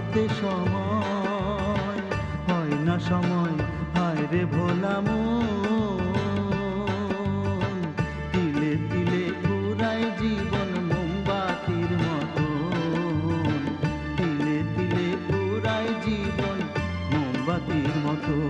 থাকতে সময় হয় না সময়, হায় রে ভোলা মন। তিলে তিলে পুরাই জীবন মোমবাতির মতন, তিলে তিলে পুরাই জীবন মোমবাতির মতন।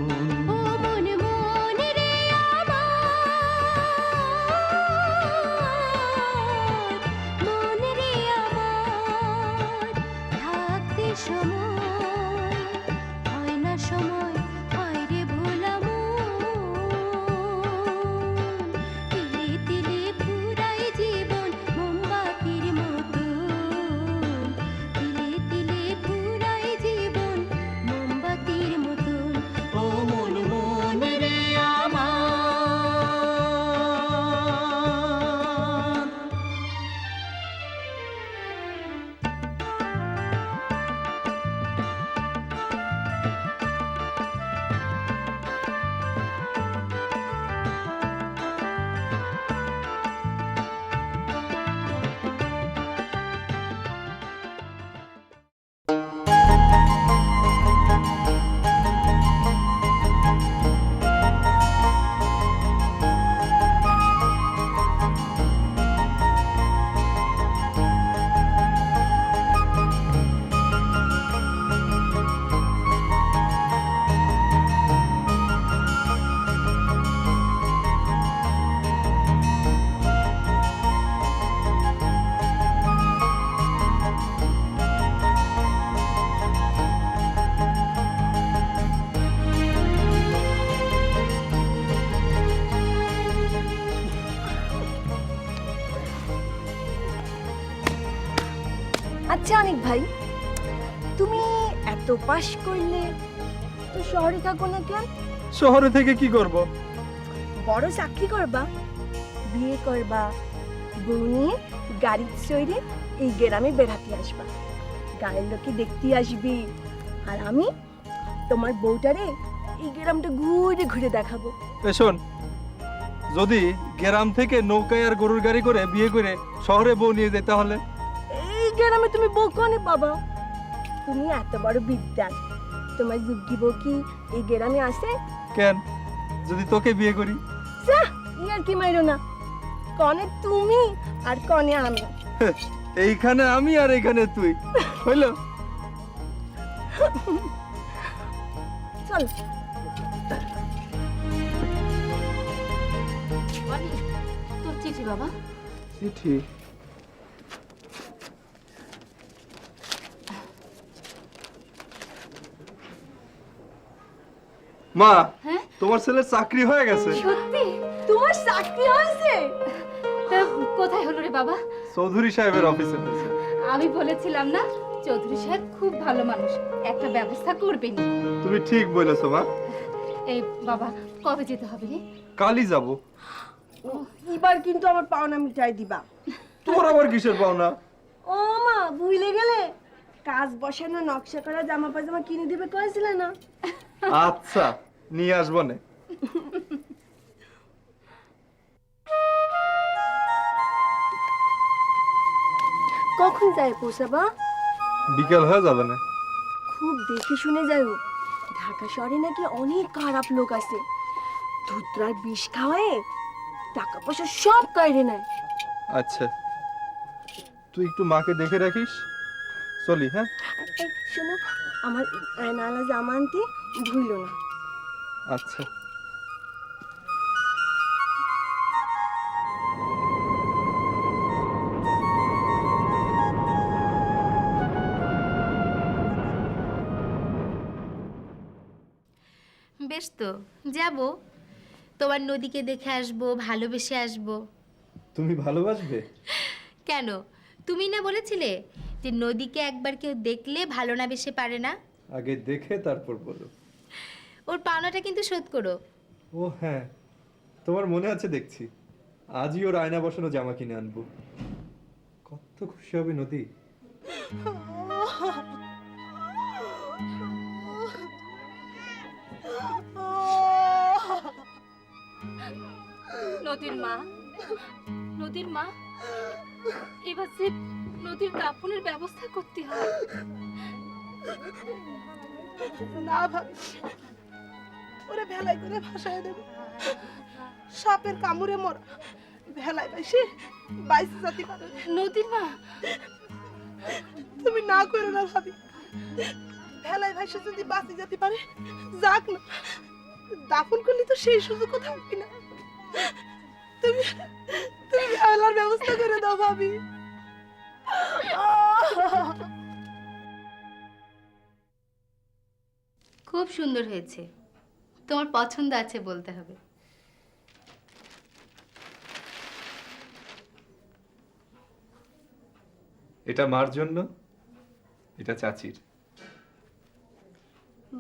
আচ্ছা অনেক ভাই, তুমি এত পাশ করলে তো শহরে থাকো না কেন? শহরে থেকে কি করব? বড় চাকরি করবা, বিয়ে করবা, বউ নিয়ে গাড়ি চড়ে এই গ্রামে বেড়াতে আসবা, গায়ের লোকে দেখতে আসবি, আর আমি তোমার বউটারে এই গ্রামটা ঘুরে ঘুরে দেখাবো। শোন, যদি গ্রাম থেকে নৌকায় আর গরুর গাড়ি করে বিয়ে করে শহরে বউ নিয়ে যেতে হলে এই গ্রামে তুমি বউ কনে পাবা? তুমি এত বড় বিদ্যান, তোমার যোগ্যি বউ কি এই গ্রামে আসে? কেন, যদি তোকে বিয়ে করি? ইয়ার কি মাইরো না, কনে তুমি আর কনে আমি। এইখানে আমি আর এইখানে তুই, হইল? চল। তোর চিঠি বাবা। চিঠি? মা, হ্যাঁ? তোমার ছেলের চাকরি হয়ে গেছে। সত্যি? তোমার চাকরি হয়েছে? তা কোথায় হলো রে বাবা? চৌধুরী সাহেবের অফিসে হয়েছে। আমি বলেছিলাম না, চৌধুরী সাহেব খুব ভালো মানুষ, একটা ব্যবস্থা করবেনি। তুমি ঠিক বলেছো মা। এই বাবা, কবে যেতে হবে রে? কালই যাব। এবার কিন্তু আমার পাওনা মিটাই দিবা। তোর আবার কিসের পাওনা? ও মা, ভুলে গেলে? কাজ বসানো নকশা করা জামা পাজামা কিনে দিবে কয়েছিলে না? আচ্ছা, নিয়ে আসবো না। কখন যায় পৌঁছাবা? বিকেল হয়ে যাবে না? খুব দেখে শুনে যাও, ঢাকা শহরে নাকি অনেক খারাপ লোক আছে, ধুতরার বিষ খাওয়ায় টাকা পয়সা সব কাইরে নেয়। আচ্ছা, তুই একটু মাকে দেখে রাখিস। চলি, হ্যাঁ? এই শোনো, আমার নালা জামা আনতে ভুলো না। আচ্ছা। বেশ, তো যাব, তোমার নদীকে দেখে আসবো, ভালোবেসে আসবো। তুমি ভালোবাসবে? কেন, তুমি না বলেছিলে যে নদীকে একবার কেউ দেখলে ভালো না বেশে পারে না? আগে দেখে তারপর বলো। ওর পাওনাটা কিন্তু শোধ করো। ও হ্যাঁ, তোমার মনে আছে দেখছি। আজই ওর আয়না বসানো জামা কিনে আনবো। কত খুশি হবে নদী। নদীর মা, নদীর মা, এবার যে নদীর দাফনের ব্যবস্থা করতে হয়। না ভাবি, ওরে ভেলাই করে ভাসায় দেব। সাপের কামড়ে মরা ভেলাই বাইসে বাইসে যেতে পারে। নদীর মা, তুমি না করো না ভাবি, ভেলাই ভাইসে যদি বাঁচি যেতে পারে যাক না, দাফন করলে তো সেই সুযোগও থাকবে না। তুমি তুমি ভেলার ব্যবস্থা করে দাও ভাবি। খুব সুন্দর হয়েছে, তোমার পছন্দ আছে বলতে হবে। এটা মার জন্য, এটা চাচির।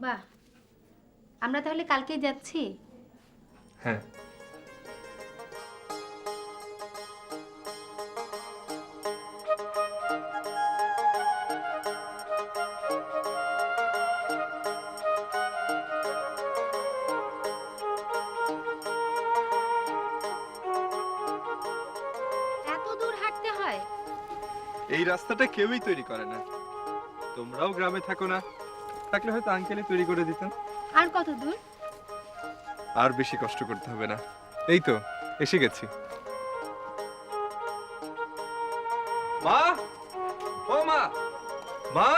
বাহ, আমরা তাহলে কালকেই যাচ্ছি? হ্যাঁ। এত দূর হাঁটতে হয়? এই রাস্তাটা কেউই তৈরি করে না। তোমরাও গ্রামে থাকো না, থাকলে হয়তো আঙ্কেলই তৈরি করে দিতেন। আর কত দূর? আর বেশি কষ্ট করতে হবে না, এই তো এসে গেছি। মা, ও মা, মা।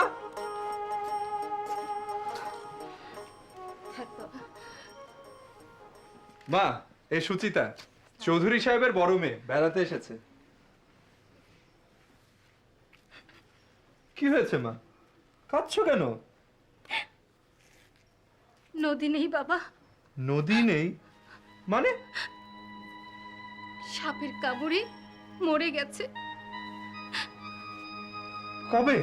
মা, এই সুচিতা চৌধুরী সাহেবের বড় মেয়ে, বেড়াতে এসেছে। কি হয়েছে মা, কাঁদছো কেন? নদী নেই বাবা, নদী নেই মানে? সাপের কামড়ে মরে গেছে। কবে?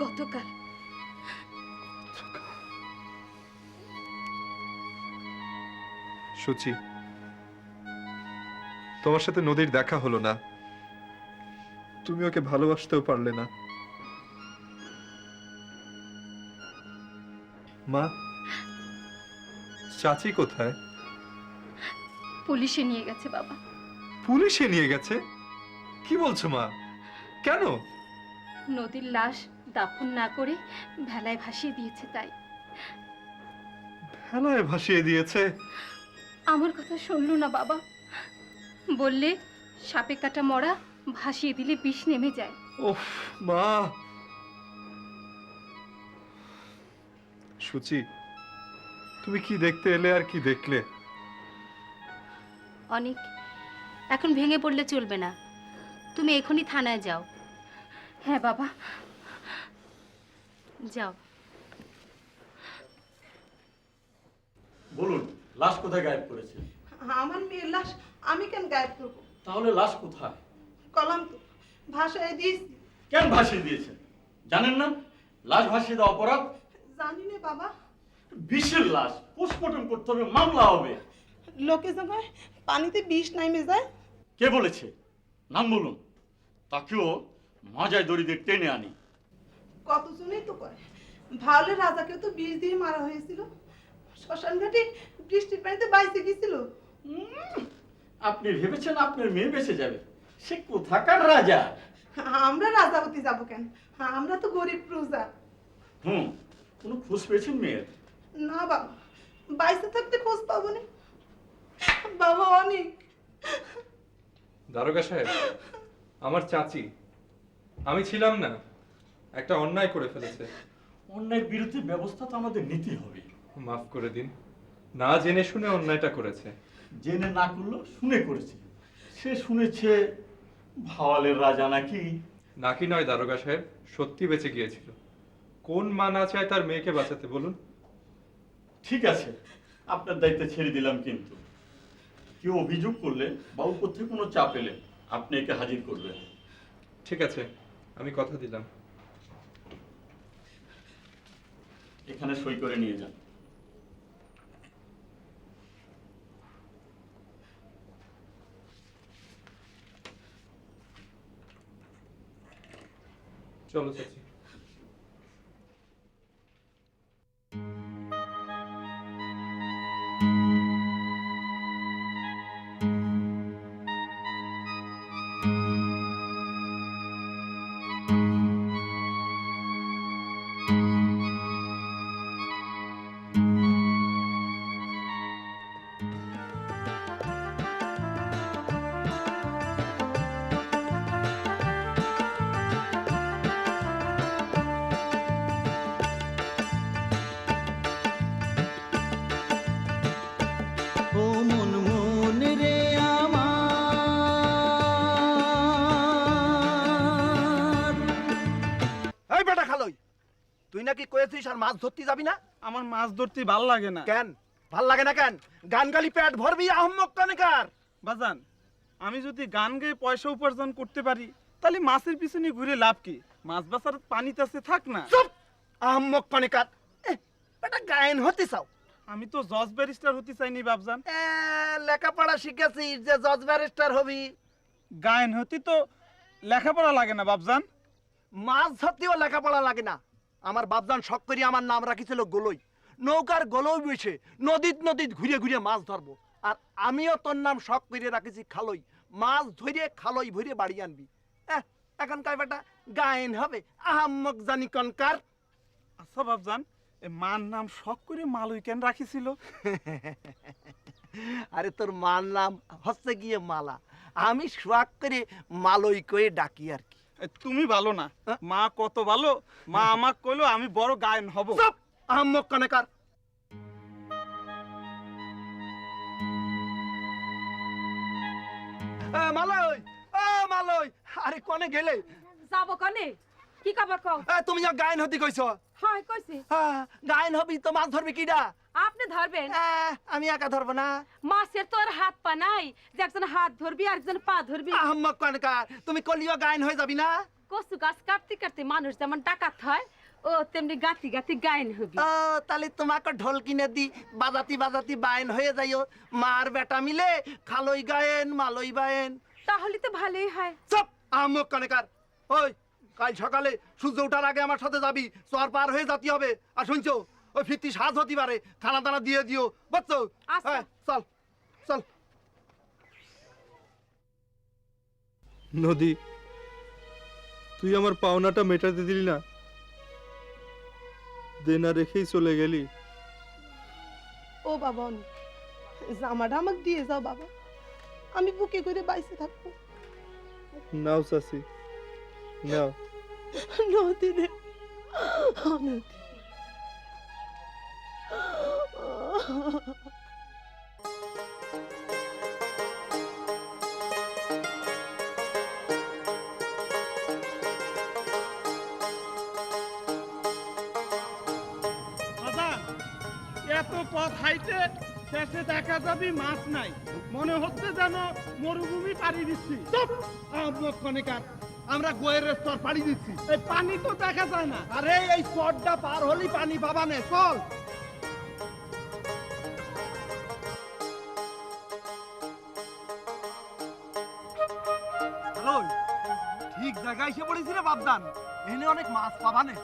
গতকাল। সুচি, তোমার সাথে নদীর দেখা হলো না, তুমি ওকে ভালোবাসতেও পারলে না। মা, চাচি কোথায়? পুলিশে নিয়ে গেছে বাবা। পুলিশে নিয়ে গেছে? কি বলছো মা, কেন? নদীর লাশ দাফন না করে ভেলায় ভাসিয়ে দিয়েছে তাই। ভেলায় ভাসিয়ে দিয়েছে? আমার কথা শুনলো না বাবা, বললে সাপে কাটা মরা ভাসিয়ে দিলে বিষ নেমে যায়। ওহ মা। সুচি, তুমি কি দেখতে এলে আর কি দেখলে? অনেক, এখন ভেঙে পড়লে চলবে না, তুমি এখনই থানায় যাও। হ্যাঁ বাবা, যাও। বলুন, লাশ কোথায় গায়েব করেছে? আমার মেয়ের লাশ আমি কেন গায়েব করবো? তাহলে লাশ কোথায়? কলাম তো ভাসায় দিয়েছি। কেন ভাসিয়ে দিয়েছেন জানেন না? লাশ ভাসিয়ে দেওয়া অপরাধ। জানি না বাবা, বিষের লাশ, পোস্টমর্টম করতে হবে, মামলা হবে। লোকে যখন পানিতে বিষ নামে যায়। কে বলেছে? নাম বলুন, তাকেও মাজায় দড়ি দিয়ে টেনে আনি। কতজনেই তো করে। ভাওলের রাজাকেও তো বিষ দিয়ে মারা হয়েছিল, শ্মশান ঘাটে বৃষ্টির পানিতে বাইসে গেছিল। আপনি ভেবেছেন আপনার মেয়ে বেঁচে যাবে? সে কোথাকার রাজা? আমরা রাজা হতে যাবো কেন? আমরা তো গরিব প্রজা। কোনো খোঁজ পেয়েছেন মেয়ের? না বাবা, বাইসে থাকতে খোঁজ পাবো না বাবা। অনেক। দারোগা সাহেব, আমার চাচি, আমি ছিলাম না, একটা অন্যায় করে ফেলেছে। অন্যায়ের বিরুদ্ধে ব্যবস্থা তো আমাদের নিতেই হবে। মাফ করে দিন, না জেনে শুনে অন্যায়টা করেছে। জেনে না করলো, শুনে করেছে। সে শুনেছে ভাওয়ালের রাজা নাকি। নাকি নয় দারোগা সাহেব, সত্যি বেঁচে গিয়েছিল। কোন মা না চায় তার মেয়েকে বাঁচাতে বলুন? ঠিক আছে, আপনার দায়িত্ব ছেড়ে দিলাম, কিন্তু কেউ অভিযোগ করলে বা উপর থেকে কোনো চাপ এলে আপনি একে হাজির করবেন। ঠিক আছে, আমি কথা দিলাম। এখানে সই করে নিয়ে যান। চলো চাচি। তুই নাকি কয়েছিস আর মাছ ধরতে যাবি না? আমার মাছ ধরতে ভাল লাগে না। কেন ভাল লাগে না কেন? গান গালি পেট ভরবি আহম্মক কানেকার। বাজান, আমি যদি গান গেয়ে পয়সা উপার্জন করতে পারি তাহলে মাছের পিছনে ঘুরে লাভ কি? মাছ বাজার পানিতে আছে, থাক না। চুপ আহম্মক কানেকার। বেটা গায়ন হতে চাও? আমি তো জজ ব্যারিস্টার হতে চাইনি বাবজান। লেখাপড়া শিখেছিস যে জজ ব্যারিস্টার হবি? গায়ন হতে তো লেখাপড়া লাগে না বাবজান। মাছ ধরতেও লেখাপড়া লাগে না। আমার বাপজান শখ করি আমার নাম রাখিছিল গোলই। নৌকার গোলই বসে নদীত নদীত ঘুরে ঘুরে মাছ ধরবো। আর আমিও তোর নাম শখ করে রাখেছি খালই। মাছ ধরে খালই ভরে বাড়ি আনবি। এখন কাই বেটা গায়ন হবে আহম্মক জানি কনকার। আচ্ছা বাবজান, এ মার নাম শখ করে মালই কেন রাখিছিল? আরে তোর মার নাম হচ্ছে গিয়ে মালা, আমি শখ করে মালই করে ডাকি আর কি। তুমি ভালো না, মা কত ভালো। মা আমাকে কইলো আমি বড় গায়ন হব। চুপ আহম্মক কনেকার। মালই, মালই, আরে কনে গেলে? যাবো কনে? কি খবর কও? তুমি যা গায়ন হতে কইছো? হয় কইছি। গায়ন হবি তো মাছ ধরবি কিডা? আপনি ধরবেন। আমি একা ধরবো না। মাছের তো আর হাত পা নাই যে একজন হাত ধরবি আর একজন পা ধরবি। আহম্মক কনকার, তুমি কলিও গায়ন হয়ে যাবি না? কচু গাছ কাটতে কাটতে মানুষ যেমন ডাকাত হয়, ও তেমনি গাতি গাতি গায়ন হবি। তাহলে তোমাকে ঢোল কিনে দি, বাজাতি বাজাতি বায়ন হয়ে যাইও। মার বেটা মিলে খালই গায়েন মালই বায়েন। তাহলে তো ভালোই হয়। চুপ আহম্মক কনেকার। ওই কাল সকালে সূর্য ওঠার আগে আমার সাথে যাবি, চর পার হয়ে যেতে হবে। আর শুনছো, ওই ফিরতি সাজ হতে পারে, খানা দানা দিয়ে দিও বুঝছো? আচ্ছা। চল চল। নদী, তুই আমার পাওনাটা মেটাতে দিলি না, দেনা রেখেই চলে গেলি। ও বাবা অনেক, জামাটা আমাকে দিয়ে যাও বাবা, আমি বুকে করে বাইসে থাকবো। নাও চাচি, নাও। নদী রে, নদী। এত পথ হাইতে শেষে দেখা যাবি মাছ নাই, মনে হচ্ছে যেন মরুভূমি পাড়ি দিচ্ছি। আমরা গোয়ের স্তর পাড়ি দিচ্ছি, এই পানি তো দেখা যায় না। আরে এই স্তরটা পার হলি পানি পাবা নে, চল। হ্যালো, ঠিক জায়গায় এসে পড়েছি রে বাপদান, এখানে অনেক মাছ পাবা নে।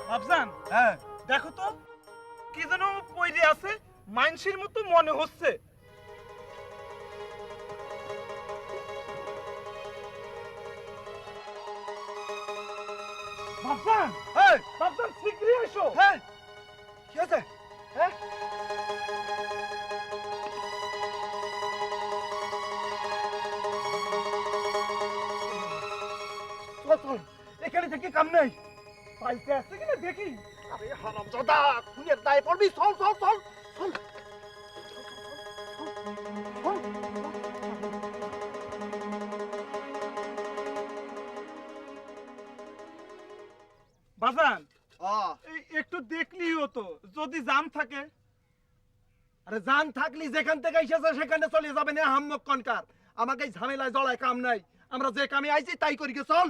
বাবজান, হ্যাঁ দেখো তো কি যেন পইরে আছে, মাইনসির মতো মনে হচ্ছে। বাবজান, এই বাবজান শিগগিরই এসো। হ্যাঁ কি আছে? হ্যাঁ চল চল, এখানে থেকে কাম নেই। পাইতে আছে কিনা দেখি। আরে হারামজাদা, খুনের দায়ে পড়বি। চল চল চল চল। বাজান, এই একটু দেখলিও তো, যদি জাম থাকে। আরে জান থাকলি যেখান থেকে এসেছে সেখানে চলে যাবে না হাম্মক কনকার। আমাকে এই ঝামেলায় জড়ায় কাম নাই, আমরা যে কামে আইছি তাই করি গে, চল।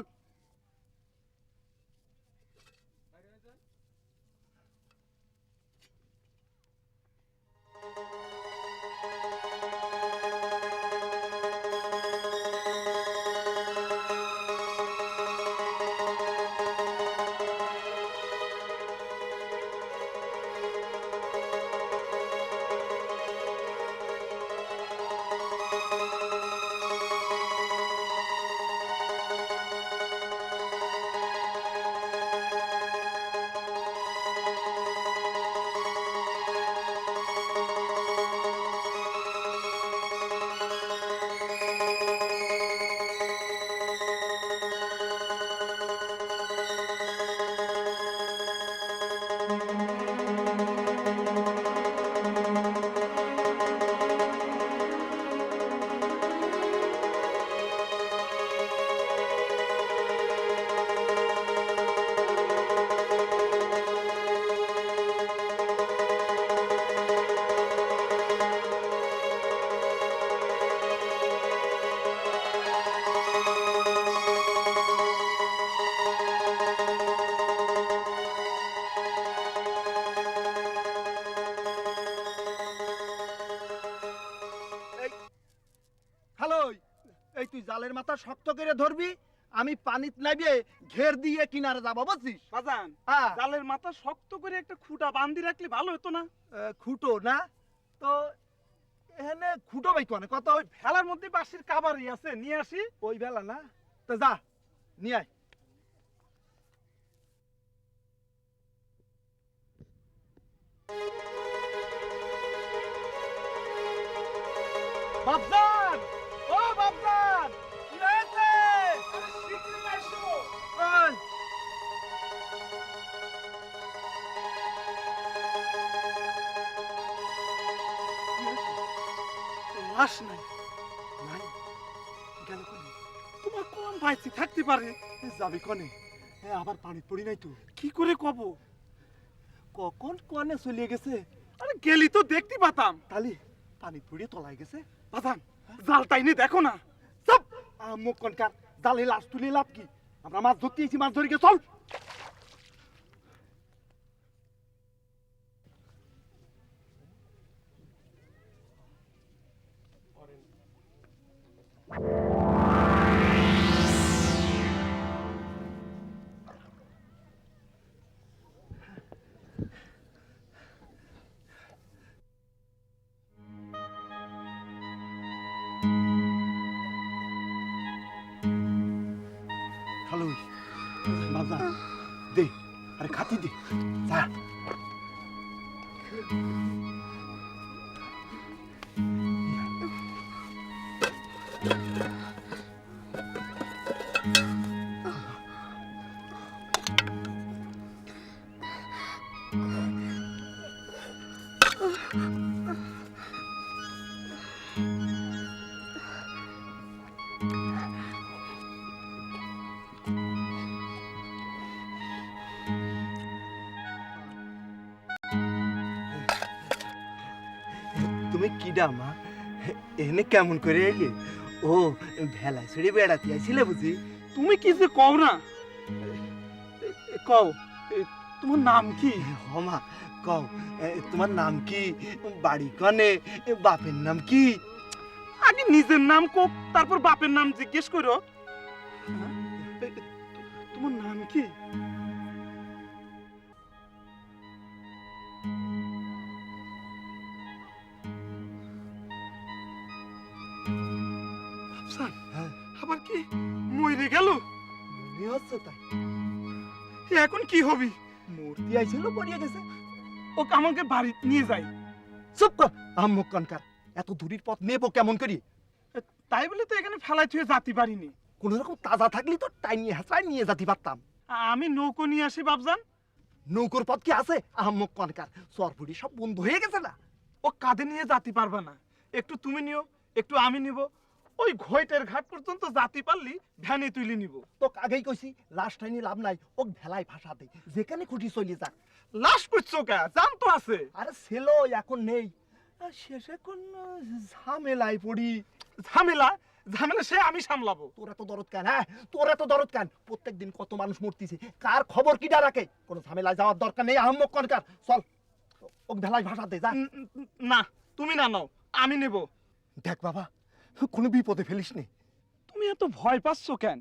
জালের মাথা শক্ত করে ধরবি, আমি পানিত নামিয়ে ঘের দিয়ে কিনারে যাবো, বুঝছিস? বাজান হ্যাঁ। জালের মাথা শক্ত করে একটা খুঁটা বান্ধি রাখলে ভালো হতো না? খুঁটো না তো এখানে খুঁটো ভাই কোনে কত? ওই ভেলার মধ্যে বাঁশের কাবারি আছে, নিয়ে আসি। ওই বেলা না, তো যা নিয়ে আয়। বাপজান, ও বাপজান, কি হয়েছে? ওই, লাশ নাই। নাই গেল কোনে? তোমার কোন বাইতে থাকতে পারে? যাবি কোনে? আবার পানি পড়ি নাই তো? কি করে কব? কখন কোনে চলে গেছে? আরে গেলি তো দেখতে পাতাম। তালি পানি পড়িয়ে তলায় গেছে। বাজান জাল টাইনে দেখো না। সব মুখ কনকার, জালে লাশ তুলে লাভ কি? আমরা মাছ ধরতে এসেছি, মাছ ধরে চল। হ্যালো বাবা, দে, আরে খাতি দে, যা। তুমি কিডা মা? এনে কেমন করে এলে? ও ভেলায় ছেড়ে বেড়াতে আইছিলে বুঝি? তুমি কি যে কও না? কও, তোমার নাম কি? হমা কও, তোমার নাম কি? বাড়ি কনে? বাপের নাম কি? আগে নিজের নাম কোক, তারপর বাপের নাম জিজ্ঞেস করো। তোমার নাম কি? আফসান, আবার কি মরে গেল? মনে হচ্ছে তাই। এখন কি হবি? মূর্তি আইছিল, পড়িয়ে গেছে। ওকে আমাকে বাড়ি নিয়ে যাই। চুপ কর আম্মুক কনকার, এত দূরের পথ নেবো কেমন করি? তাই বলে তো এখানে ফেলাই থুয়ে যাতে পারিনি। কোন রকম তাজা থাকলি তো টাইনি হাসায় নিয়ে যেতে পারতাম। আমি নৌকো নিয়ে আসি বাবজান। নৌকোর পথ কি আছে? আম্মুক কনকার, চরপুরি সব বন্ধ হয়ে গেছে না? ও কাঁধে নিয়ে যাতে পারবে না। একটু তুমি নিও, একটু আমি নিব। ওই ঘইটের ঘাট পর্যন্ত যাতে পারলি ভ্যানে তুলে নিব। তোকে আগেই কইছি লাশ টাইনি লাভ নাই, ওক ভেলায় ভাষা দে, যেখানে খুশি চলে যাক। লাশ করছো কে? জান তো আছে। আরে ছেলো এখন নেই, শেষে কোন ঝামেলায় পড়ি। ঝামেলা? ঝামেলা সে আমি সামলাবো। তোরা তো দরদ কেন? হ্যাঁ তোরা তো দরদ কেন? প্রত্যেকদিন কত মানুষ মরতেছে, কার খবর কিডা রাখে? কোন ঝামেলায় যাওয়ার দরকার নেই। আহম্মক কনকার, চল ওক ভেলায় ভাষা দে, যা। না, তুমি না নাও, আমি নেব। দেখ বাবা, কোনো বিপদে ফেলিস নে। তুমি এত ভয় পাচ্ছ কেন?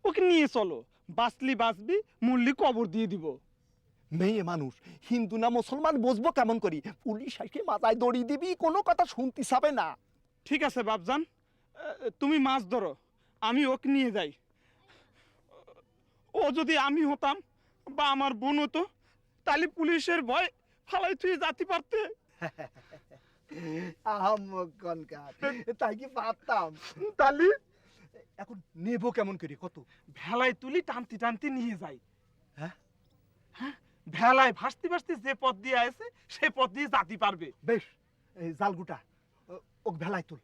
ওকে নিয়ে চলো, বাঁচলি বাঁচবি, মরলি কবর দিয়ে দিব। মেয়ে মানুষ, হিন্দু না মুসলমান বুঝবো কেমন করি? পুলিশ আইকে মাথায় দড়ি দিবি, কোনো কথা শুনতে চাবে না। ঠিক আছে বাবজান, তুমি মাছ ধরো, আমি ওকে নিয়ে যাই। ও যদি আমি হতাম বা আমার বোন হতো, তাহলে পুলিশের ভয় ফালাই তুই যাতে পারতে। আহম্মক কনকার, তাই কি পারতাম? তাহলে এখন নেবো কেমন করি কত? ভেলায় তুলি টানতে টানতে নিয়ে যাই। হ্যাঁ? হ্যাঁ, ভেলায় ভাসতে ভাসতে যে পথ দিয়ে আসে সে পথ দিয়ে যাতে পারবে। বেশ, এই জালগুটা ওক ভেলায় তুল।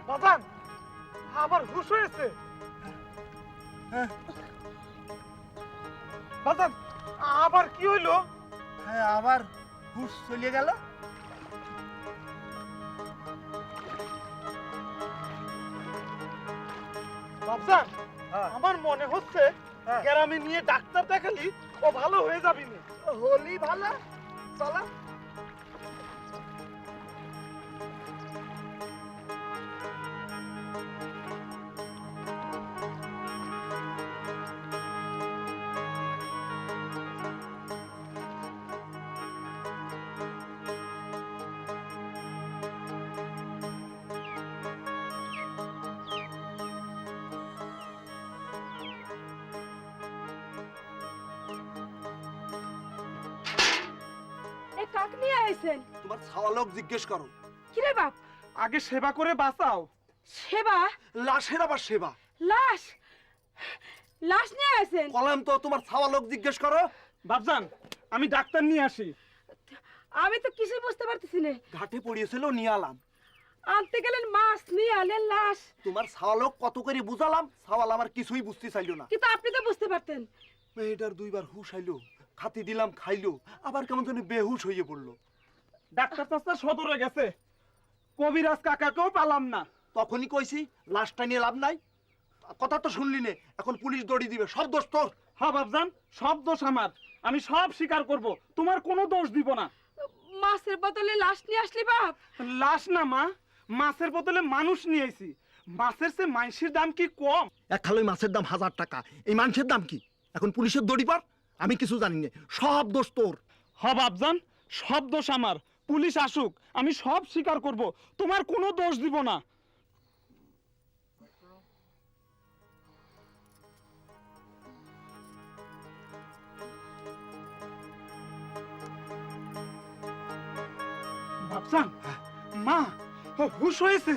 বাজান, আবার হুশ হয়েছে। বাজান, আবার কি হইলো? হ্যাঁ, আবার হুশ চলে গেল। বাবজান, আমার মনে হচ্ছে গ্রামে নিয়ে ডাক্তার দেখালি ও ভালো হয়ে যাবি না। হলি ভালো চলা। এ কাক নিয়ে আইছেন? তোমার ছাওয়ালক জিজ্ঞেস করো। কি রে বাপ? আগে সেবা করে বাঁচাও। সেবা? লাশের আবার সেবা? লাশ? লাশ নিয়ে আইছেন? কলাম তো, তোমার ছাওয়ালক জিজ্ঞেস করো। বাপজান আমি ডাক্তার নিয়ে আসি। আমি তো কিছুই বুঝতে পারতেছি না। ঘাটে পড়িয়েছিল নিয়ে আলাম। আনতে গেলেন মাছ, নিয়ে আলেন লাশ। তোমার ছাওয়ালক কত করে বুঝালাম, ছাওয়াল আমার কিছুই বুঝতে চাইলো না। কিন্তু আপনি তো বুঝতে পারতেন। মেয়েটার দুইবার হুশ আইলো, খাতি দিলাম খাইলো, আবার কেমন যেন বেহুশ হয়ে পড়লো। ডাক্তার চাচা সদরে গেছে, কবিরাজ কাকাকেও পালাম না। তখনই কইছি লাশটা নিয়ে লাভ নাই। কথা তো শুনলি নে, এখন পুলিশ দড়ি দিবে, সব দোষ তোর। হ্যাঁ বাপজান, সব দোষ আমার, আমি সব স্বীকার করব, তোমার কোনো দোষ দিব না। মাছের বদলে লাশ নিয়ে আসলি বাপ? লাশ না মা, মাছের বদলে মানুষ নিয়ে আইছি। মাছের চেয়ে মাংসের দাম কি কম? এক খালোই মাছের দাম 1000 টাকা, এই মাংসের দাম কি? এখন পুলিশের দড়ি পার, আমি কিছু জানি না, সব দোষ তোর। হ্যাঁ বাপজান, সব দোষ আমার, পুলিশ আসুক, আমি সব স্বীকার করব, তোমার কোনো দোষ দিব না। বাপজান, মা ও হুশ হয়েছে।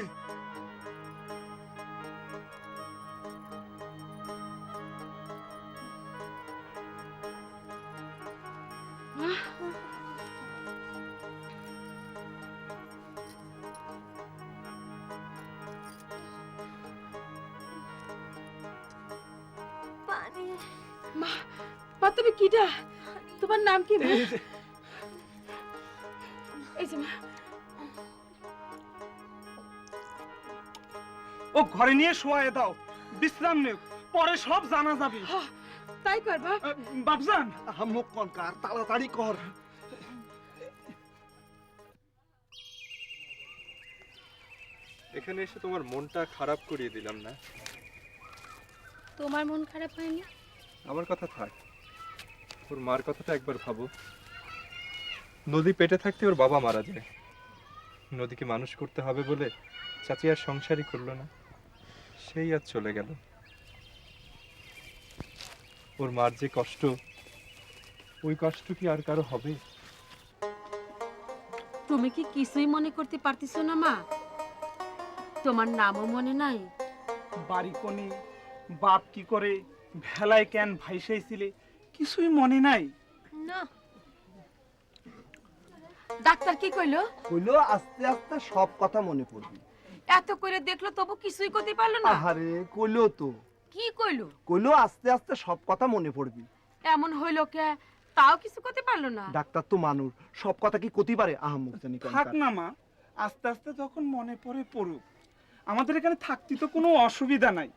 মা, মা তুমি কিডা? তোমার নাম কি মা? এই যে মা। ও ঘরে নিয়ে শোয়ায় দাও, বিশ্রাম নেও, পরে সব জানা যাবে। তাই কর বাপ। বাপজান মুখ কনকার, তাড়াতাড়ি কর। এখানে এসে তোমার মনটা খারাপ করিয়ে দিলাম না? তোমার মন খারাপ হয়নি? আমার কথা থাক, ওর মার কথাটা একবার ভাবো। নদী পেটে থাকতে ওর বাবা মারা যায়, নদীকে মানুষ করতে হবে বলে চাচি আর সংসারই করলো না, সেই আজ চলে গেল। ওর মার যে কষ্ট, ওই কষ্ট কি আর কারো হবে? তুমি কি কিছুই মনে করতে পারতেছো না মা? তোমার নামও মনে নাই? বাড়ি কোনি, বাপ কি করে, ভেলায় কেন ভাইসাইছিলে, কিছুই মনে নাই। না। ডাক্তার কি কইলো? কইলো আস্তে আস্তে সব কথা মনে পড়বি। এত করে দেখলো তবু কিছুই করতে পারলো না? আহারে কইলো তো, কি কইলো? কইলো আস্তে আস্তে সব কথা মনে পড়বি। এমন হইলো কে, তাও কিছু করতে পারলো না? ডাক্তার তো মানুষ, সব কথা কি কতি পারে? আহমুক জানি থাক না মা, আস্তে আস্তে যখন মনে পড়ে পড়ুক, আমাদের এখানে থাকতে তো কোনো অসুবিধা নাই,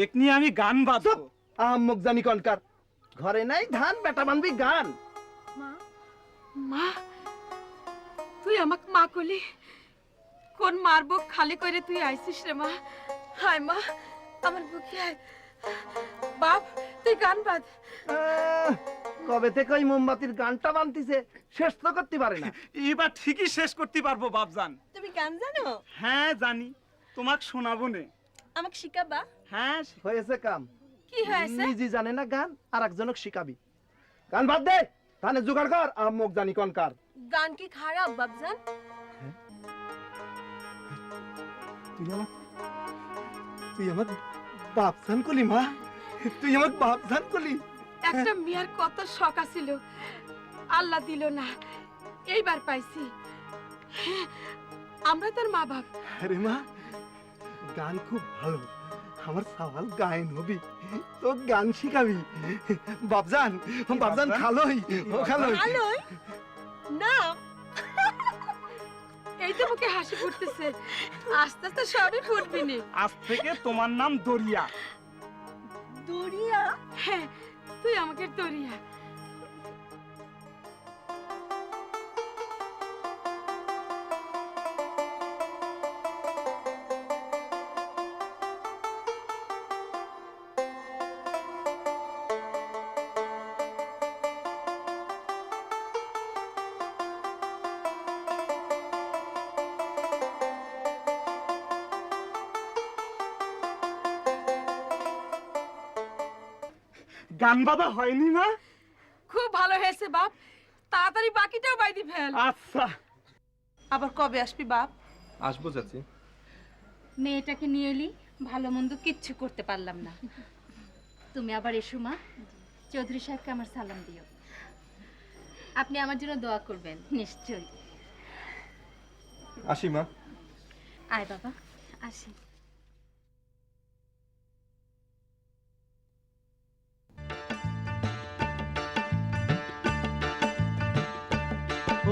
এক নিয়ে আমি গান বাজবো। আহমুক জানি কনকার, ঘরে নাই ধান, বেটা বানবি গান। মা, তুই আমাকে মা কলি? কোন মার বুক খালি করে তুই আইছিস রে মা? হায় মা, আমার বুকে আয়। বাপ, তুই গান বাজ। কবে থেকে ওই মোমবাতির গানটা বানতিছে, শেষ তো করতে পারে না। এবার ঠিকই শেষ করতে পারবো বাপজান। তুমি গান জানো? হ্যাঁ জানি, তোমাকে শোনাবো নে। আমাকে শিখাবা? হ্যাঁ হয়েছে কাম। কি হয়েছে? নিজে জানে না গান, আর একজনক শিখাবি। গান বাদ দে, তানে জোগাড় কর। আহমুক জানি কনকার। গান কি খারাপ বাপজান? তুই আমার বাপজান কলি মা, তুই আমার বাপজান কলি। একটা মেয়ের কত শখ আছিল, আল্লাহ দিল না, এইবার পাইছি। আমরা তোর মা বাপ। আরে মা, গান খুব ভালো, আমার সওয়াল গায়ন হবি, তো গান শিখাবি। বাপজান, বাপজান খালোই, ও খালোই। আলোই না, এই তো মুখে হাসি ফুটতেছে, আস্তে আস্তে সবই ফুটবি নি। আজ থেকে তোমার নাম দরিয়া। দরিয়া? হ্যাঁ, তুই আমাকে দরিয়া। গান বাঁধা হয়নি মা? খুব ভালো হয়েছে বাপ, তাড়াতাড়ি বাকিটাও বাইদি ফেল। আচ্ছা। আবার কবে আসবি বাপ? আসবো চাচি। মেয়েটাকে নিয়ে এলি, ভালো মন্দ কিচ্ছু করতে পারলাম না। তুমি আবার এসো মা, চৌধুরী সাহেবকে আমার সালাম দিও। আপনি আমার জন্য দোয়া করবেন। নিশ্চয়ই। আসি মা। আয় বাবা, আসি।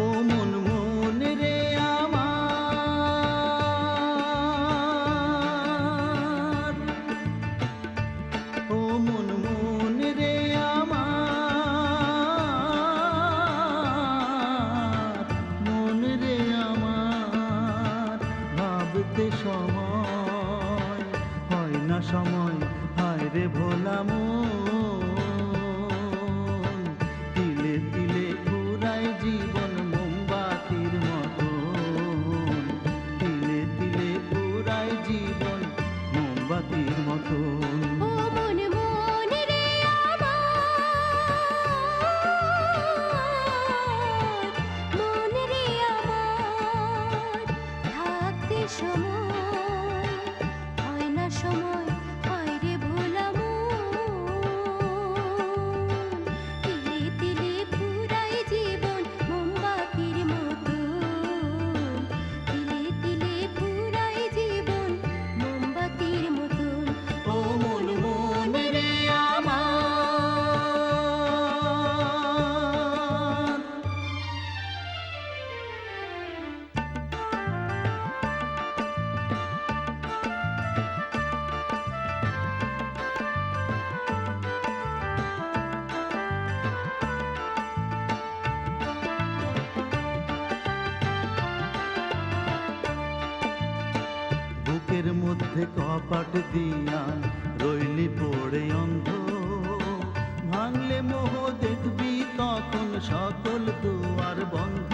ও মন মন রে আমার, ও মন মন রে আমার, মন রে আমার, ভাবতে সময় হয় না সময়, হায় রে ভোলা মন, তিলে তিলে ঘুরায় জীবন মোমবাতির মতন, তিলে তিলে ঘুরায় জীবন মোমবাতির মতন। ও মন মন রে আমার, মন রে আমার, থাকতে সময় হয় না সময়, হায় রে ভোলা মন, তিলে তিলে ঘুরায় জীবন মোমবাতির মতন, তিলে তিলে ঘুরায় জীবন মোমবাতির মতন। ও মন মন রে আমার, বুকের মধ্যে কপাট দিয়া রইলি পড়ে অন্ধ, ভাঙলে মোহ দেখবি তখন সকল দুয়ার বন্ধ।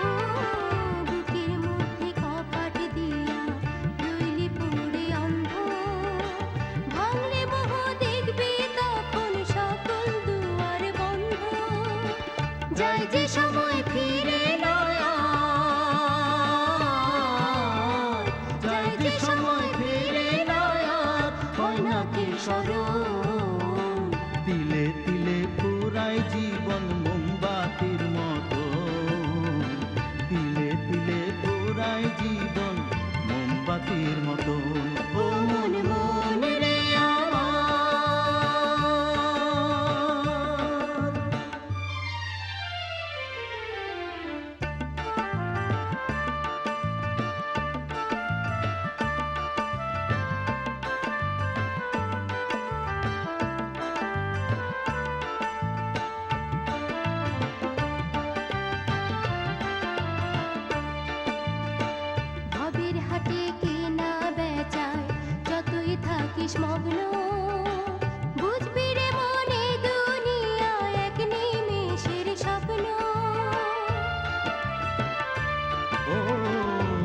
ও বুকের মধ্যে কপাট দিয়া রইলি পড়ে অন্ধ, ভাঙলে মোহ দেখবি তখন সকল দুয়ার বন্ধ। যায় যে সময় ফিরে নয় আর, যায় যে সময় ফিরে নয় আর, হয় না কি স্মরণ, তিলে তিলে পুরাই জীবন মোমবাতির মতন, তিলে তিলে পুরাই জীবন মোমবাতির মতন। ও মন মন রে আমার, ভাবের হাটে কেনা বেচায় যতই থাকিস মগ্ন, বুঝবি রে মনে দুনিয়া এক নিমেষের স্বপ্ন। ও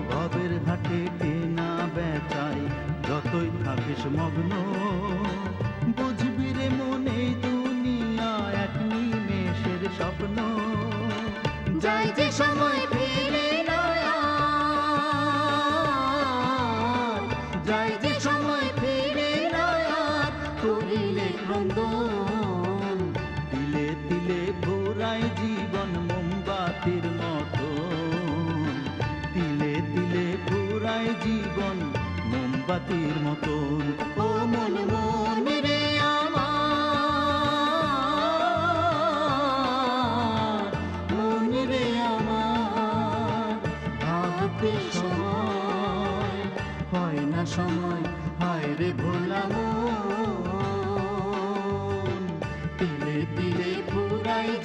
ভবের ঘাটে কেনা বেচাই যতই থাকিস মগ্ন, বুঝবি রে মনে দুনিয়া এক নিমেষের স্বপ্ন। যায় যে সময় ফিরে নয় আর, যায় যে সময় ফিরে নয় আর, করিলে ক্রন্দন, তিলে তিলে ঘোরায় জীবন মোমবাতির মতন, তিলে তিলে ঘোরায় জীবন মোমবাতির মতন। ও মন মন রে আমার, মন রে আমার, ভাবতে সময় হয় না সময়, হায়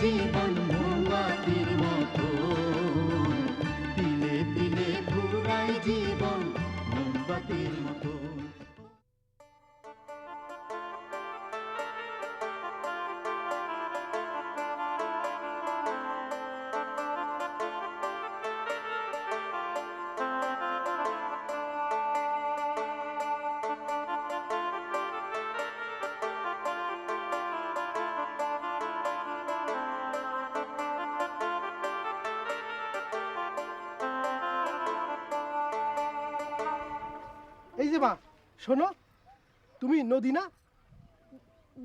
জীবন মোমবাতির মতো, তিলে তিলে ফুরায় জীবন মোমবাতির মতো। এই যে মা শোনো, তুমি নদী না?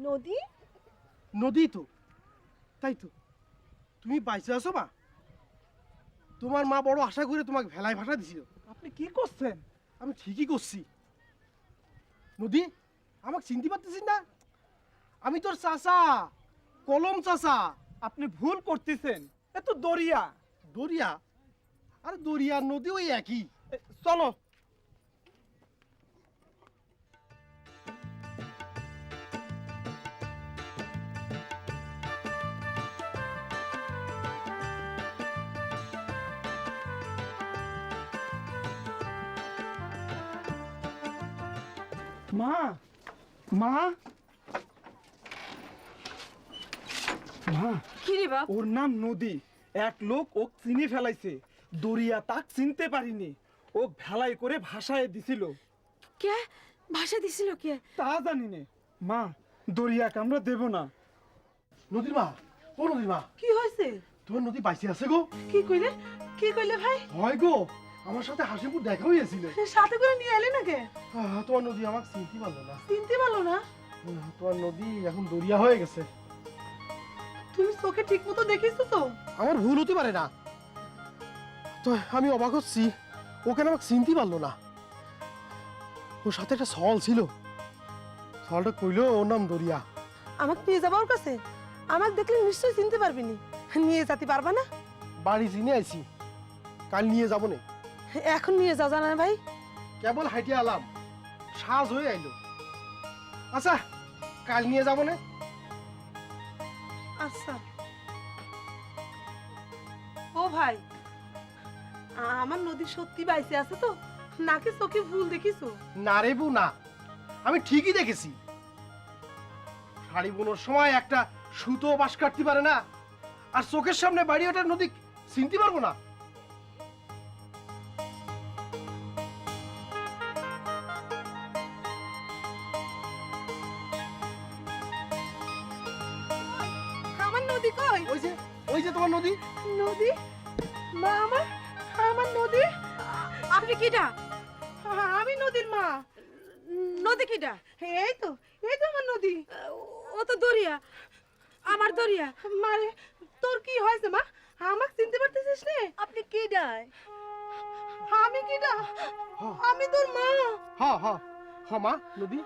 নদী? নদী তো, তাই তো। তুমি বাইসে আছো মা? তোমার মা বড় আশা করে তোমাকে ভেলায় ভাষা দিছিল। আপনি কি করছেন? আমি ঠিকই করছি। নদী, আমাকে চিনতে পারতেছিস না? আমি তোর চাচা, কলম চাচা। আপনি ভুল করতেছেন, এ তো দরিয়া। দরিয়া? আরে দরিয়া নদী ওই একই। চলো। মা, মা, মা, কি রে বাপ? ওর নাম নদী। এক লোক ও চিনি ফেলাইছে, দরিয়া তাক চিনতে পারিনি। ও ভেলাই করে ভাষায় দিছিল। কে ভাষা দিছিল কে? তা জানি নে। মা, দরিয়াকে আমরা দেব না। নদীর মা, ও নদীর মা, কি হয়েছে? তোমার নদী বাইসে আছে গো। কি কইলে? কি কইলে ভাই? হয় গো, আমার সাথে হাসিপুর দেখা হয়েছিল। সাথে করে নিয়ে এলে নাকি? তোমার নদী আমাকে চিনতে পারলো না। চিনতে পারলো না? তোমার নদী এখন দরিয়া হয়ে গেছে। তুমি চোখে ঠিক মতো দেখিছো তো? আমার ভুল হতে পারে না, তো আমি অবাক হচ্ছি ও কেন আমাকে চিনতে পারলো না। ওর সাথে একটা সল ছিল, সলটা কইলো ওর নাম দরিয়া। আমাকে নিয়ে যাবো ওর কাছে? আমাকে দেখলে নিশ্চয়ই চিনতে পারবি নি। নিয়ে যেতে পারবা না? বাড়ি চিনে আইছি, কাল নিয়ে যাবো না। এখন নিয়ে যাও জানা ভাই। কেবল হাইটে আলাম, সাজ হয়ে আইলো। আচ্ছা, কাল নিয়ে যাবো না। আচ্ছা। ও ভাই, আমার নদী সত্যি বাইসে আছে তো, নাকি চোখে ভুল দেখিছো? না রে বউ না, আমি ঠিকই দেখেছি। শাড়ি বোনার সময় একটা সুতো বাঁশ কাটতে পারে না, আর চোখের সামনে বাড়ি ওঠার নদী চিনতে পারবো না? আমার নদী কই? ওই যে তোমার নদী। নদী? মা আমার, আমার নদী। আপনি কিডা? আমি নদীর মা। নদী কিডা? এই তো, এই তো আমার নদী। ও তো দরিয়া, আমার দরিয়া। মারে, তোর কি হয়েছে মা? আমাকে চিনতে পারতেছিস না? আপনি কি ডায়? আমি কি না? আমি তোর মা। হ্যাঁ হ্যাঁ হ্যাঁ মা, নদী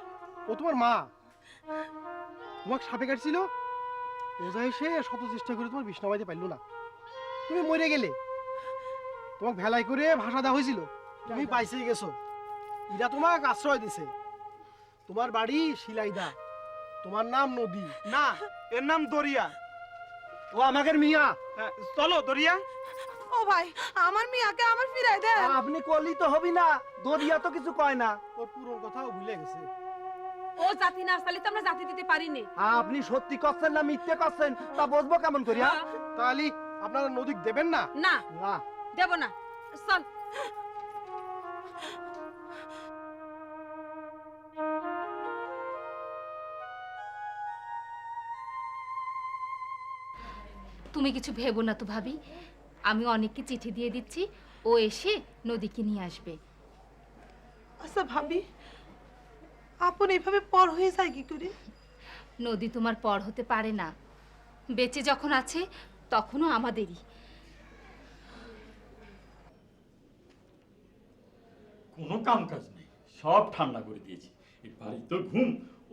ও তোমার মা। তোমাকে সাপে কাটছিল, ওজা এসে শত চেষ্টা করে তোমার বিষ্ণা বাইতে পারলো না, তুমি মরে গেলে। তোমাকে ভেলাই করে ভাষা দেওয়া হয়েছিল, তুমি পাইছে গেছো। এরা তোমাকে আশ্রয় দিছে। তোমার বাড়ি শিলাইদা, তোমার নাম নদী। না, এর নাম দরিয়া। ও আমাদের মিয়া। চলো দরিয়া। ও ভাই, আমার মিয়াকে আমার ফিরাই দে। আপনি করলি তো হবি না, দরিয়া তো কিছু কয় না। ওর পুরো কথাও ভুলে গেছে। ও জাতি না আসলে তো আমরা জাতি দিতে পারিনি। আপনি সত্যি করছেন না মিথ্যে করছেন তা বুঝবো কেমন করিয়া? তাহলে আপনারা নদী দেবেন না? না, না দেব না। চল। তুমি কিছু ভেবো না তো ভাবি, আমি অনেককে চিঠি দিয়ে দিচ্ছি, ও এসে নদীকে নিয়ে আসবে। আচ্ছা ভাবি, আপন এভাবে পর হয়ে যায় কি করে? নদী তোমার পর হতে পারে না, বেঁচে যখন আছে তখনও আমাদেরই। কোনো কাম কাজ নেই, সব ঠান্ডা করে দিয়েছি। এই বাড়িতে ঘুম,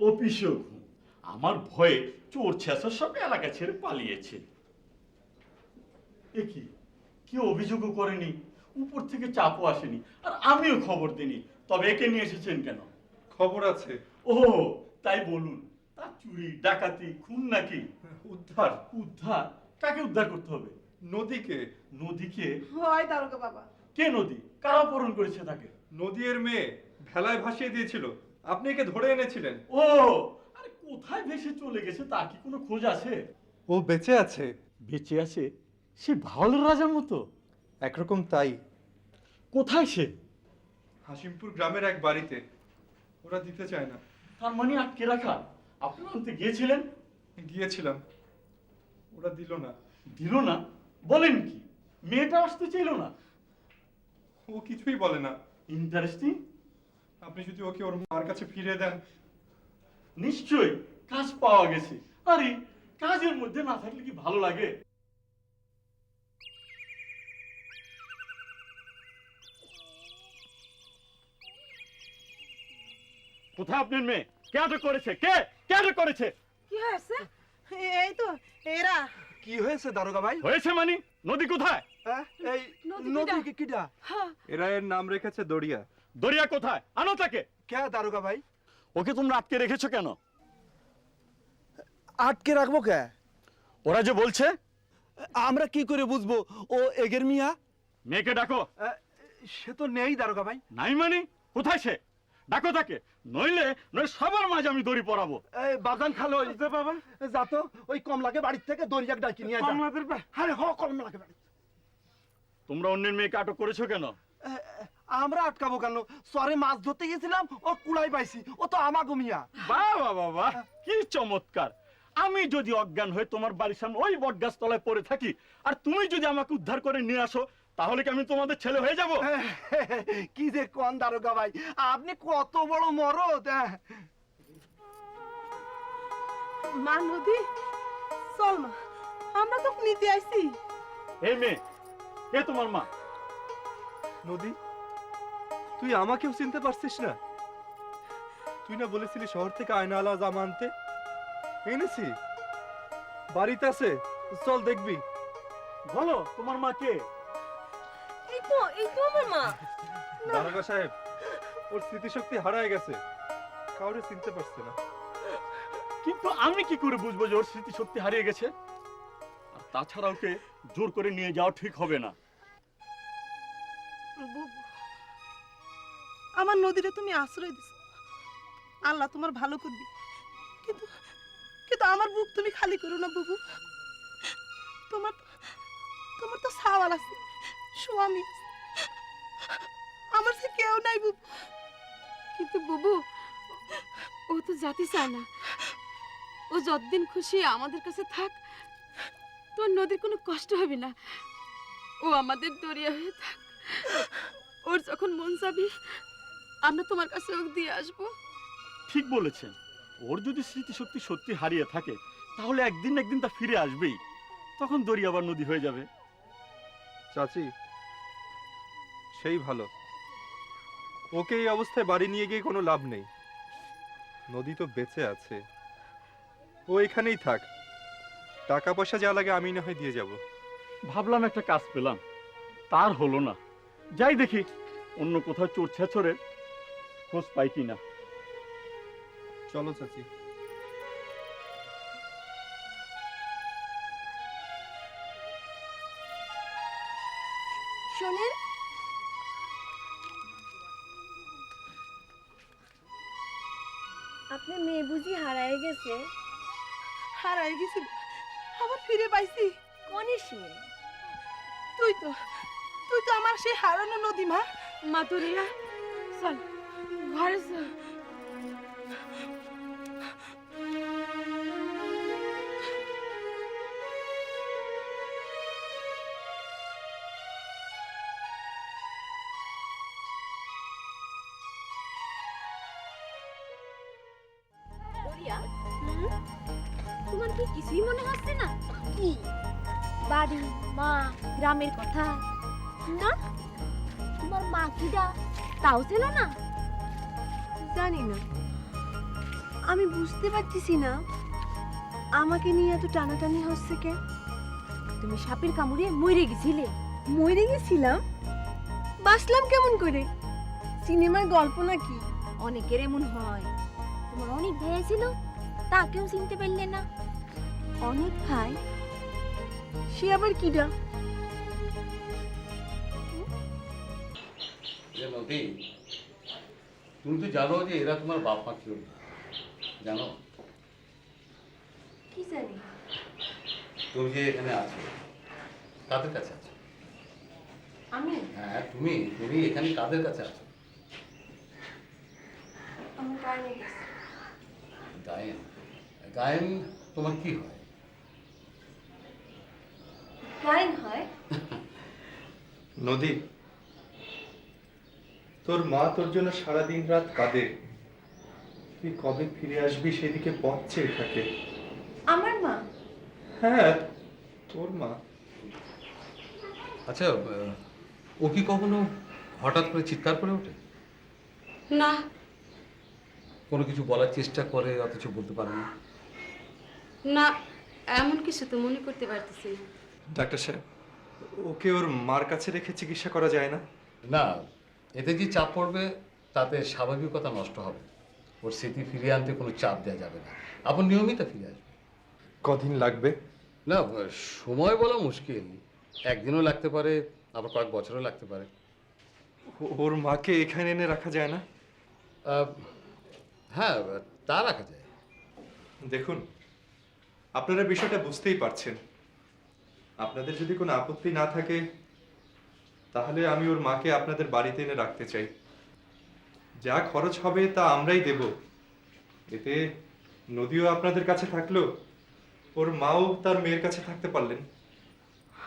অফিসেও ঘুম। আমার ভয়ে চোর ছেঁচার সব এলাকা ছেড়ে পালিয়েছে। এ কি, কেউ অভিযোগও করেনি, উপর থেকে চাপও আসেনি, আর আমিও খবর দিইনি। তবে একে নিয়ে এসেছেন কেন? খবর আছে। ও তাই বলুন, তা চুরি ডাকাতি খুন নাকি? উদ্ধার। উদ্ধার? কাকে উদ্ধার করতে হবে? নদীকে। নদীকে? হয় দারোগা বাবা। কে নদী? কারা অপহরণ করেছে তাকে? নদী এর মেয়ে ভেলায় ভাসিয়ে দিয়েছিল, আপনি একে ধরে এনেছিলেন। ও, আরে কোথায় ভেসে চলে গেছে তার কি কোনো খোঁজ আছে? ও বেঁচে আছে। বেঁচে আছে? সে ভাওয়ালের রাজার মতো? একরকম তাই। কোথায় সে? হাসিমপুর গ্রামের এক বাড়িতে, ওরা দিতে চায় না। তার মানে আটকে রাখা? আপনি আনতে গিয়েছিলেন? গিয়েছিলাম, ওরা দিল না। দিল না? বলেন কি, মেয়েটা আসতে চাইল না? ও কিছুই বলে না। ইন্টারেস্টিং। আপনি যদি ওকে ওর মার কাছে ফিরিয়ে দেন। নিশ্চয়ই, কাজ পাওয়া গেছে। আরে কাজের মধ্যে না থাকলে কি ভালো লাগে? কোথায় আপনার মেয়ে? কে আটক করেছে? কে কে আটক করেছে? কি হয়েছে? এই তো এরা। কি হয়েছে দারোগা ভাই? হয়েছে মানে? নদী কোথায়? হ্যাঁ, এই নদী কিটা? এরা এর নাম রেখেছে দরিয়া। দরিয়া কোথায়? আনো তাকে। কে দারোগা ভাই? ওকে তোমরা আটকে রেখেছো কেন? আটকে রাখবো কে? ওরা যে বলছে। আমরা কি করে বুঝবো ও এগের মিয়া? মেয়েকে ডাকো। সে তো নেই দারোগা ভাই। নাই মানে? কোথায় সে? ডাকো তাকে, নইলে সবার মাঝে আমি দড়ি পরাবো। এই বাগান খালো বাবা, যা তো ওই কমলাকে বাড়ির থেকে দরিয়াক ডাকি নিয়ে যা। কমলাদের আরে হ কমলাকে বাড়ি। তোমরা অন্যের মেয়েকে আটক করেছো কেন? আমরা আটকাবো কেন? সরে মাছ ধরতে গেছিলাম, ও কুড়াই পাইছি, ও তো আমাগো মিয়া। বাহ বাহ বাহ বাহ, কি চমৎকার। আমি যদি অজ্ঞান হয়ে তোমার বাড়ির সামনে ওই বটগাছ তলায় পড়ে থাকি, আর তুমি যদি আমাকে উদ্ধার করে নিয়ে আসো, তাহলে কি আমি তোমাদের ছেলে হয়ে যাব? কি যে কোন দারোগা ভাই, আপনি কত বড় মরদ। মা নদী, চল মা, আমরা তো নিতে আইছি। এই মেয়ে, কে তোমার মা? নদী, তুই আমাকেও চিনতে পারছিস না? তুই না বলেছিলি শহর থেকে আয়নাওয়ালা জামা আনতে? এনেছি, বাড়িতে আছে, চল দেখবি। বলো তোমার মা কে? এই তো আমার মা। দারোগা সাহেব, ওর স্মৃতিশক্তি হারায় গেছে, কাউরে চিনতে পারছে না। কিন্তু আমি কি করে বুঝবো যে ওর স্মৃতিশক্তি হারিয়ে গেছে? আর তাছাড়া ওকে জোর করে নিয়ে যাওয়া ঠিক হবে না। আমার নদীরে তুমি আশ্রয় দিছো, আল্লাহ তোমার ভালো করবি, কিন্তু কিন্তু আমার বুক তুমি খালি করো না বুবু। তোমার তোমার তো সাওয়াল আছে, স্বামী আছে, আমার সে কেউ নাই বুবু। কিন্তু বুবু, ও তো জাতি চায় না। ও যতদিন খুশি আমাদের কাছে থাক, তোর নদীর কোনো কষ্ট হবে না। ও আমাদের দরিয়া হয়ে থাক। ওর যখন মন চাবি, আমরা তোমার কাছে ওকে দিয়ে আসবো। ঠিক বলেছেন, ওর যদি স্মৃতিশক্তি সত্যি হারিয়ে থাকে, তাহলে একদিন একদিন তা ফিরে আসবেই। তখন দরিয়া আবার নদী হয়ে যাবে। চাচি, সেই ভালো। ওকে এই অবস্থায় বাড়ি নিয়ে গিয়ে কোনো লাভ নেই। নদী তো বেঁচে আছে, ও এখানেই থাক। টাকা পয়সা যা লাগে আমি না হয় দিয়ে যাব। ভাবলাম একটা কাজ পেলাম, তার হলো না। যাই দেখি অন্য কোথাও চোর ছেচরের খোঁজ পাই কিনা। চলো চাচি। শোনেন, আপনার মেয়ে বুঝি হারায় গেছে? হারাই গেছিল, আবার ফিরে পাইছি। কনে সে? তুই তো আমার সেই হারানো নদী মা। মা দরিয়া, চল ঘরে চল। দরিয়া, তোমার কি কিছুই মনে হচ্ছে না? কি? বাড়ি, মা, গ্রামের কথা? না, তোমার মা কিডা তাও ছিল না? জানি না, আমি বুঝতে পারতেছি না আমাকে নিয়ে এত টানাটানি হচ্ছে কে। তুমি সাপের কামড়ে মরে গেছিলে। মরে গেছিলাম? বাঁচলাম কেমন করে? সিনেমার গল্প নাকি? অনেকের এমন হয়। তোমার অনেক ভাই ছিল, তাকেও চিনতে পারলে না। অনেক ভাই? সে আবার কিডা? নদী, তুমি তো জানো যে এরা তোমার বাপ মা কেউ না। জানো কি জানি? তুমি যে এখানে আছো কাদের কাছে আছো? আমি হ্যাঁ তুমি তুমি এখানে কাদের কাছে আছো? আমার গায়ে গেছে। গায়েন? গায়েন তোমার কি হয়? গায়েন হয়? নদী, তোর মা তোর জন্য সারাদিন রাত কাঁদে। তুই কবে ফিরে আসবি সেদিকে পথ চেয়ে থাকে। আমার মা? হ্যাঁ, তোর মা। আচ্ছা, ও কি কখনো হঠাৎ করে চিৎকার করে ওঠে? না, কোনো কিছু বলার চেষ্টা করে অথচ বলতে পারে না? না, এমন কিছু তো মনে করতে পারতেছি না। ডাক্তার সাহেব, ওকে ওর মার কাছে রেখে চিকিৎসা করা যায় না? না, এতে যে চাপ পড়বে তাতে স্বাভাবিকতা নষ্ট হবে। ওর স্মৃতি ফিরিয়ে আনতে কোনো চাপ দেওয়া যাবে না। আপন নিয়মিত ফিরে আসবে। কদিন লাগবে? না, সময় বলা মুশকিল। একদিনও লাগতে পারে, আবার কয়েক বছরও লাগতে পারে। ওর মাকে এখানে এনে রাখা যায় না? হ্যাঁ, তা রাখা যায়। দেখুন, আপনারা বিষয়টা বুঝতেই পারছেন। আপনাদের যদি কোনো আপত্তি না থাকে তাহলে আমি ওর মাকে আপনাদের বাড়িতে এনে রাখতে চাই। যা খরচ হবে তা আমরাই দেব। এতে নদীও আপনাদের কাছে থাকলো, ওর মাও তার মেয়ের কাছে থাকতে পারলেন।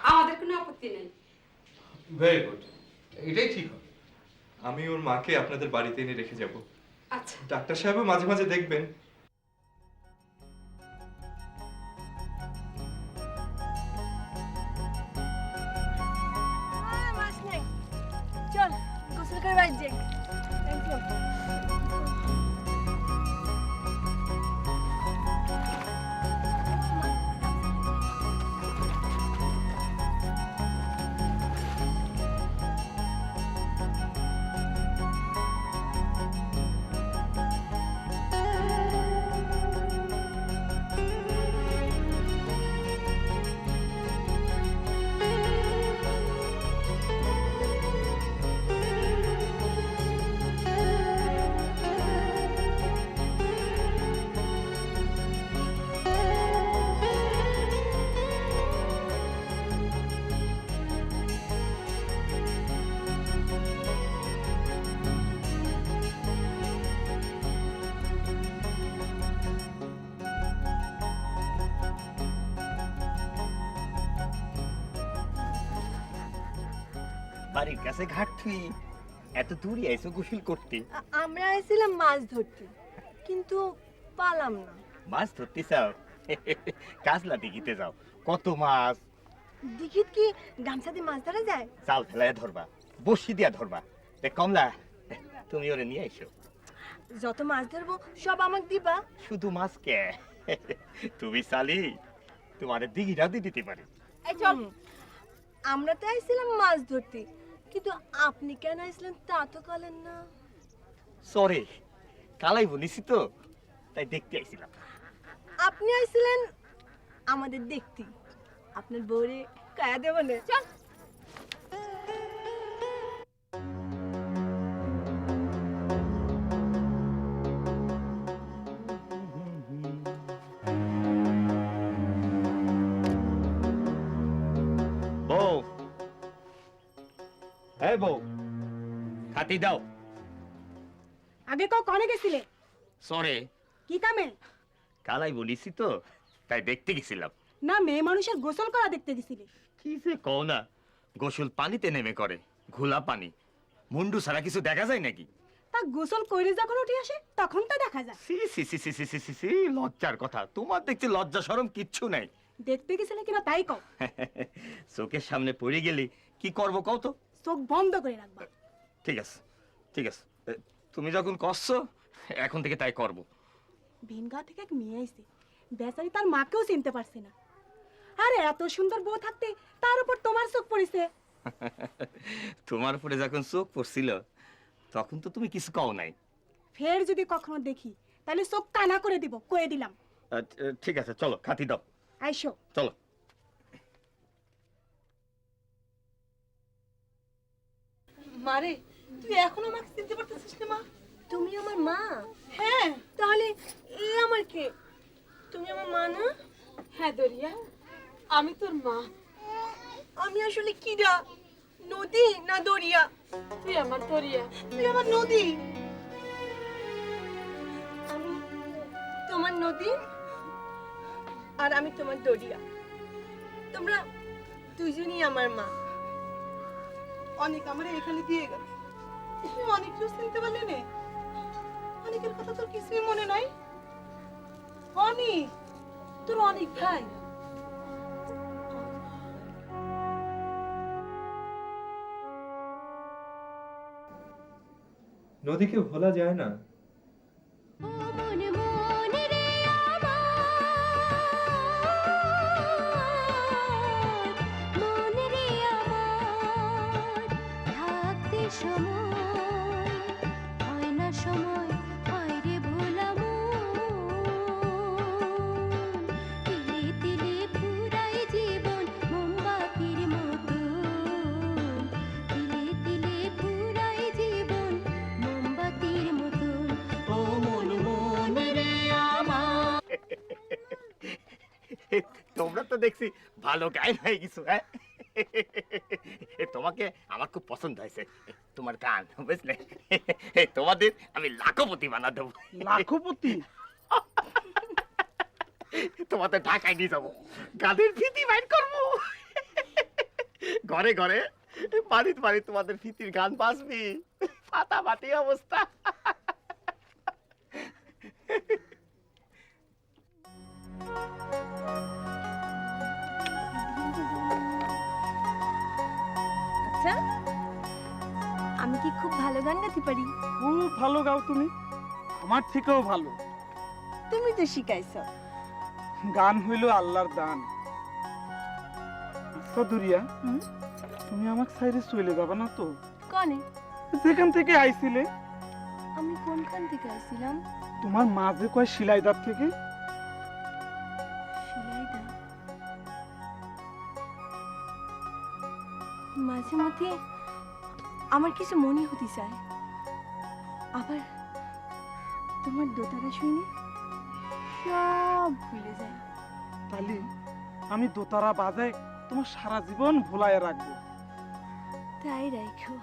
আমাদের কোনো আপত্তি নেই। ভেরি গুড, এটাই ঠিক হবে। আমি ওর মাকে আপনাদের বাড়িতে এনে রেখে যাব। আচ্ছা, ডাক্তার সাহেবও মাঝে মাঝে দেখবেন। মাছ নেই, চল গোসল করে বাড়ি যাই। Thank you. বাড়ির কাছে ঘাট তুই এত দূরে এসে গোসল করতে? আমরা আইছিলাম মাছ ধরতে, কিন্তু পালাম না। মাছ ধরতে চাও? কাজলা দিঘিতে যাও, কত মাছ। দিঘিত কি গামছা দিয়ে মাছ ধরা যায়? চাল ফেলায় ধরবা, বসি দিয়া ধরবা। কমলা, তুমি ওরে নিয়ে এসো। যত মাছ ধরবো সব আমাকে দিবা? শুধু মাছ কে, তুমি চালি তোমার দিঘিটাও দিয়ে দিতে পারি। এই চল, আমরা তো আইছিলাম মাছ ধরতে, কিন্তু আপনি কেন আইছিলেন তা তো বলেন না। সরে কালাই বলিছি তো, তাই দেখতে আইছিলাম। আপনি আইছিলেন আমাদের দেখতে, আপনার বউরে কায়া দেব না। চল। বউ, হ্যাঁ বউ, খাতি দাও। আগে কনে গেছিলে? সরে কি কামে? কালাই বলিছি তো, তাই দেখতে গেছিলাম। না, মেয়ে মানুষের গোসল করা দেখতে গেছিলে? কি যে কও না, গোসল পানিতে নেমে করে, ঘোলা পানি। মুন্ডু ছাড়া কিছু দেখা যায় নাকি? তা গোসল কইরে যখন উঠে আসে তখন তো দেখা যায়। সি সি সি সি সি সি সি সি, লজ্জার কথা। তোমার দেখছি লজ্জা শরম কিচ্ছু নাই। দেখতে গেছিলে কিনা তাই কও। চোখের সামনে পড়ে গেলি কি করবো কও তো? চোখ বন্ধ করে রাখবা। ঠিক আছে, ঠিক আছে, তুমি যখন করছো এখন থেকে তাই করবো। ভিনগাঁও থেকে এক মেয়ে আইছে, বেচারি তার মাকেও চিনতে পারছে না। আরে এত সুন্দর বউ থাকতে তার উপর তোমার চোখ পড়েছে। তোমার উপরে যখন চোখ পড়ছিল তখন তো তুমি কিছু কও নাই। ফের যদি কখনো দেখি তাহলে চোখ কানা করে দিব, কয়ে দিলাম। ঠিক আছে, চলো খাতি দাও। আইসো। চলো। মারে তুই এখনো আমাকে চিনতে পারতেছিস না মা? তুমি আমার মা? হ্যাঁ। তাহলে এ আমার কে? তুমি আমার মা না? হ্যাঁ দরিয়া, আমি তোর মা। আমি আসলে কিডা? নদী না দরিয়া? তুই আমার দরিয়া। তুই আমার নদী। আমি তোমার নদী আর আমি তোমার দরিয়া। তোমরা দুজনই আমার মা। অনেক আমার এখানে দিয়ে গেল, তুই অনেককেও চিনতে পারলি না? অনেকের কথা তোর কিছুই মনে নাই? অনেক, তোর অনেক ভাই। নদীকে ভোলা যায় না। মন মন রে মন রে আমার থাকতে সময় হয় না, সময় হয় রে ভোলা তিলে তিলে পুরাই জীবন মোমবাতির মতো, তিলে তিলে পুরাই জীবন মোমবাতির মতো। ও মন মন রে আমার। তোমরা তো দেখছি ভালো গায়ন হয়ে গেছো। হ্যাঁ, তোমাকে আমার খুব পছন্দ হয়েছে, তোমার গান, বুঝলে? তোমাদের আমি লাখপতি বানা দেবো। লাখপতি? তোমাদের ঢাকায় নিয়ে যাবো, গানের ফিতি বাইর করবো, ঘরে ঘরে বাড়িতে বাড়ি তোমাদের ফিতির গান বাজবি, ফাটাফাটি অবস্থা। আচ্ছা, আমি কি খুব ভালো গান গাইতে পারি? খুব ভালো গাও তুমি, আমার থেকেও ভালো। তুমি তো শিখাইছো। গান হইল আল্লাহর দান। আচ্ছা দুরিয়া, তুমি আমাকে সাইডে চলে যাবে না তো? কনে? যেখান থেকে আইছিলে। আমি কোনখান থেকে আসছিলাম? তোমার মা যে কয় শিলাইদার থেকে। শিলাইদা? মাঝে মধ্যে আমার কিছু মনে হতে চায়, আবার তোমার দোতারা শুনে সব ভুলে যায়। তাহলে আমি দোতারা বাজায় তোমার সারা জীবন ভোলায় রাখবো। তাই রাখো।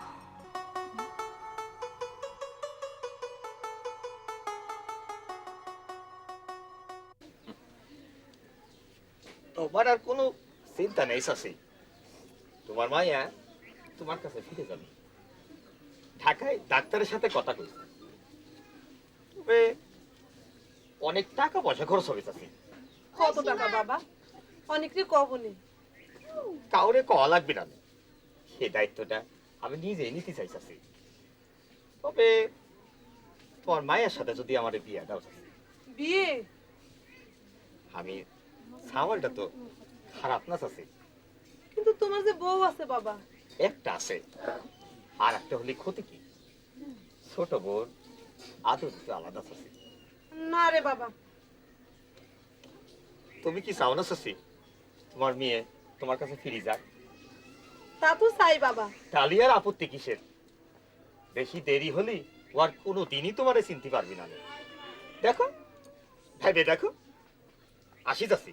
তোমার আর কোনো চিন্তা নেই শশী, তোমার মাইয়া তোমার কাছে ফিরে যাবে। ঢাকায় ডাক্তারের সাথে কথা কইছে, তবে অনেক টাকা পয়সা খরচ হবে শশী। কত টাকা বাবা? অনেকরে কবনে। কাউরে কওয়া লাগবে না, সেই দায়িত্বটা আমি নিজেই নিতে চাই শশী। তবে তোমার মায়ের সাথে যদি আমার বিয়ে দাও শশী। বিয়ে? আমি সামালটা তো খারাপ না শশী। কিন্তু তোমার যে বউ আছে বাবা। একটা আছে, আর একটা হলে ক্ষতি কি? ছোট বোন আদর তো আলাদা শশী। না রে বাবা। তুমি কি চাও না শশী তোমার মেয়ে তোমার কাছে ফিরে যাক? তা তো চাই বাবা। তাহলে আর আপত্তি কিসের? বেশি দেরি হলে ও আর কোনো দিনই তোমারে চিনতে পারবি না। দেখো ভাইবে, দেখো আসি যাচ্ছি।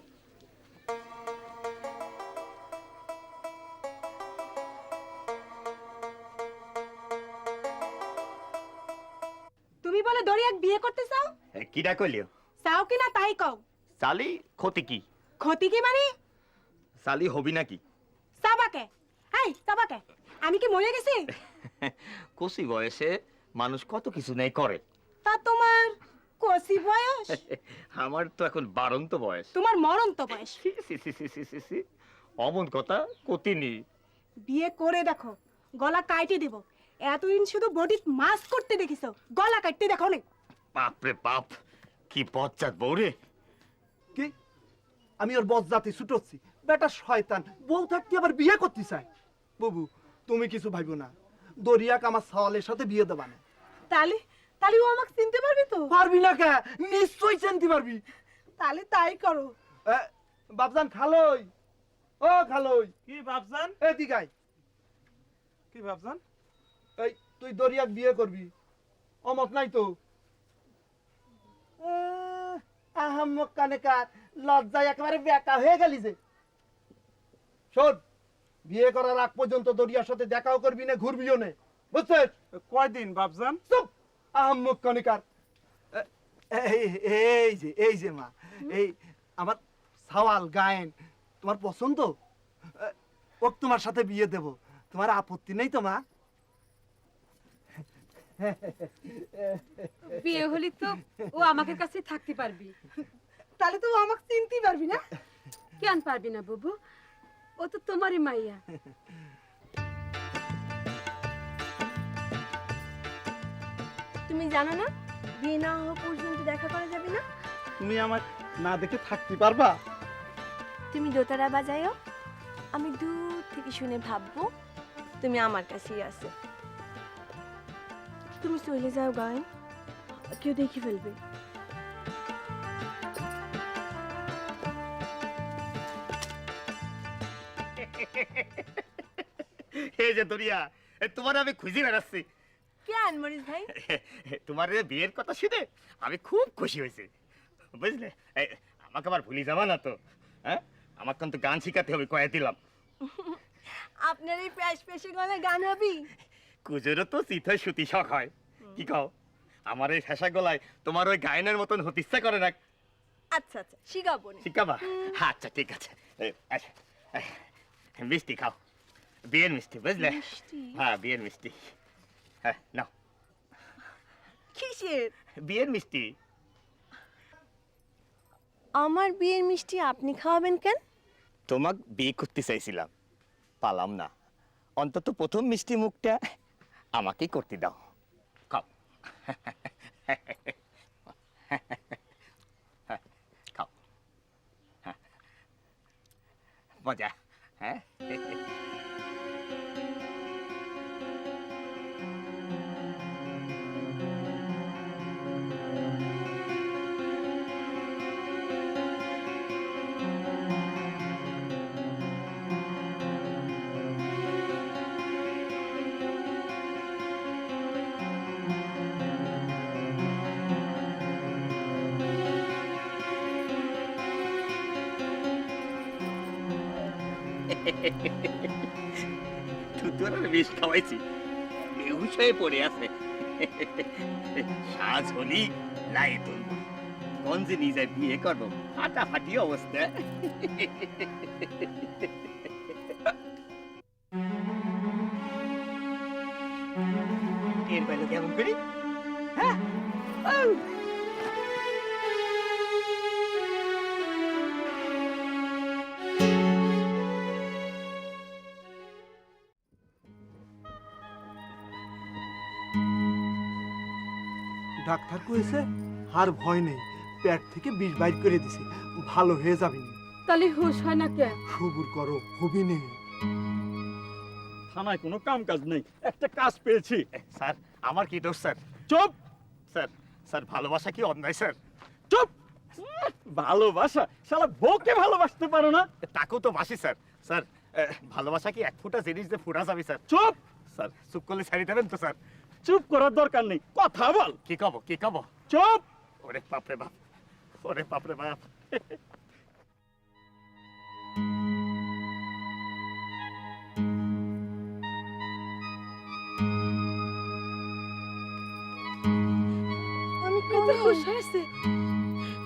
তুমি বলে দরিয়াক বিয়ে করতে চাও? কিডা কইলিও? চাও কি না তাই কও। চালি ক্ষতি কি? ক্ষতি কি মানে? চালি হবি নাকি? চাবাকে? এই চাবাকে? আমি কি মরে গেছি? কচি বয়সে মানুষ কত কিছু নেই করে। তা তোমার কচি বয়স? আমার তো এখন বারন্ত বয়স। তোমার মরন্ত বয়স। অমন কথা কতি নি। বিয়ে করে দেখো, গলা কাইটে দেব। এতদিন শুধু বডিত মাছ করতে দেখিছো, গলা কাটতে দেখো না। বাপ রে বাপ, কি বজ্জাত বউ রে। কি? আমি ওর বজ্জাতি ছুটোচ্ছি? বেটা শয়তান, বউ থাকতে আবার বিয়ে করতে চায়। বাবু তুমি কিছু ভাইবো না, দরিয়াক আমার সাওয়ালের সাথে বিয়ে দেবা না। তাহলে তাহলে ও আমাকে চিনতে পারবি তো? পারবি না কে? নিশ্চয়ই চিনতে পারবি। তাহলে তাই করো। বাপজান খালই, ও খালই। কি বাপজান? এদিকে আয়। কি বাপজান? এই তুই দরিয়াক বিয়ে করবি অমত নাই তো আহাম্মক কানেকার লজ্জায় একেবারে বেকা হয়ে গেলি যে শোন বিয়ে করার আগ পর্যন্ত দরিয়ার সাথে দেখাও করবি না ঘুরবিও না বুঝছিস কয়দিন বাপজান? চুপ আহাম্মক কানেকার এই যে মা এই আমার সওয়াল গায়েন তোমার পছন্দ ও তোমার সাথে বিয়ে দেব তোমার আপত্তি নেই তো মা বিয়ে হলি তো ও আমাকে কাছে থাকতে পারবি। তাহলে তো ও আমাকে চিনতেই পারবি না। কেন পারবি না বাবু? ও তো তোমারই মাইয়া। তুমি জানো না বিয়ে না হওয়া পর্যন্ত দেখা করা যাবে না? তুমি আমার না দেখে থাকতে পারবা? তুমি দোতারা বাজায়ও, আমি দূর থেকে শুনে ভাববো তুমি আমার কাছেই আছো। তুমি চলে যাও গায়েন, কেউ দেখে ফেলবে। এই যে দরিয়া, তোমার আমি খুঁজে বেড়াচ্ছি। কেন মরিস ভাই? তোমার এই বিয়ের কথা শুনে আমি খুব খুশি হয়েছি, বুঝলে? আমাকে আবার ভুলে যাবা না তো? হ্যাঁ, আমাকে কিন্তু গান শিখাতে হবে, কয়ে দিলাম। আপনার এই প্যাশ পেশে গলা গান হবি? কুজোরও তো চিত সুতি শখ হয়, কি কও? আমার এই ফেসা গলায় তোমার ওই গায়নের মতন হতে ইচ্ছা করে না? আচ্ছা আচ্ছা, শিখাবো না। শিখাবা? আচ্ছা ঠিক আছে। আচ্ছা, মিষ্টি খাও, বিয়ের মিষ্টি, বুঝলে? হ্যাঁ, বিয়ের মিষ্টি। হ্যাঁ, নাও। কিসের বিয়ের মিষ্টি? আমার বিয়ের মিষ্টি আপনি খাওয়াবেন কেন? তোমাক বিয়ে করতে চাইছিলাম, পালাম না। অন্তত প্রথম মিষ্টি মুখটা আমাকেই করতে দাও। খাও, খাও। মজা, হ্যাঁ? তুতোর বিষ খাওয়াইছি, বেহুশ হয়ে পড়ে আছে। সাজ হলি লাই তুলব, কোন যে নিজে বিয়ে করবো, ফাটাফাটি অবস্থা। টের পেলো কেমন করি? হ্যাঁ, ডাক্তার কইছে আর ভয় নেই, পেট থেকে বিষ বাইর করে দিছে, ভালো হয়ে যাবে। তাহলে হুশ হয় না কেন? সবুর করো, হবি নেই। থানায় কোনো কাম কাজ নেই, একটা কাজ পেয়েছি। স্যার আমার কি দোষ স্যার? চুপ! স্যার, স্যার ভালোবাসা কি অন্যায় স্যার? চুপ! ভালোবাসা? শালা বউকে ভালোবাসতে পারো না? তাকেও তো বাসি স্যার। স্যার, ভালোবাসা কি এক ফুটা জিনিস যে ফুটা যাবে স্যার? চুপ! স্যার চুপ করলে ছাড়ি দেবেন তো স্যার? চুপ করার দরকার নেই, কথা বল। কি কব, কি কব? চুপ! ওরে বাপরে বাপ, ওরে বাপরে বাপ। আমি তো হুশ হয়েছে।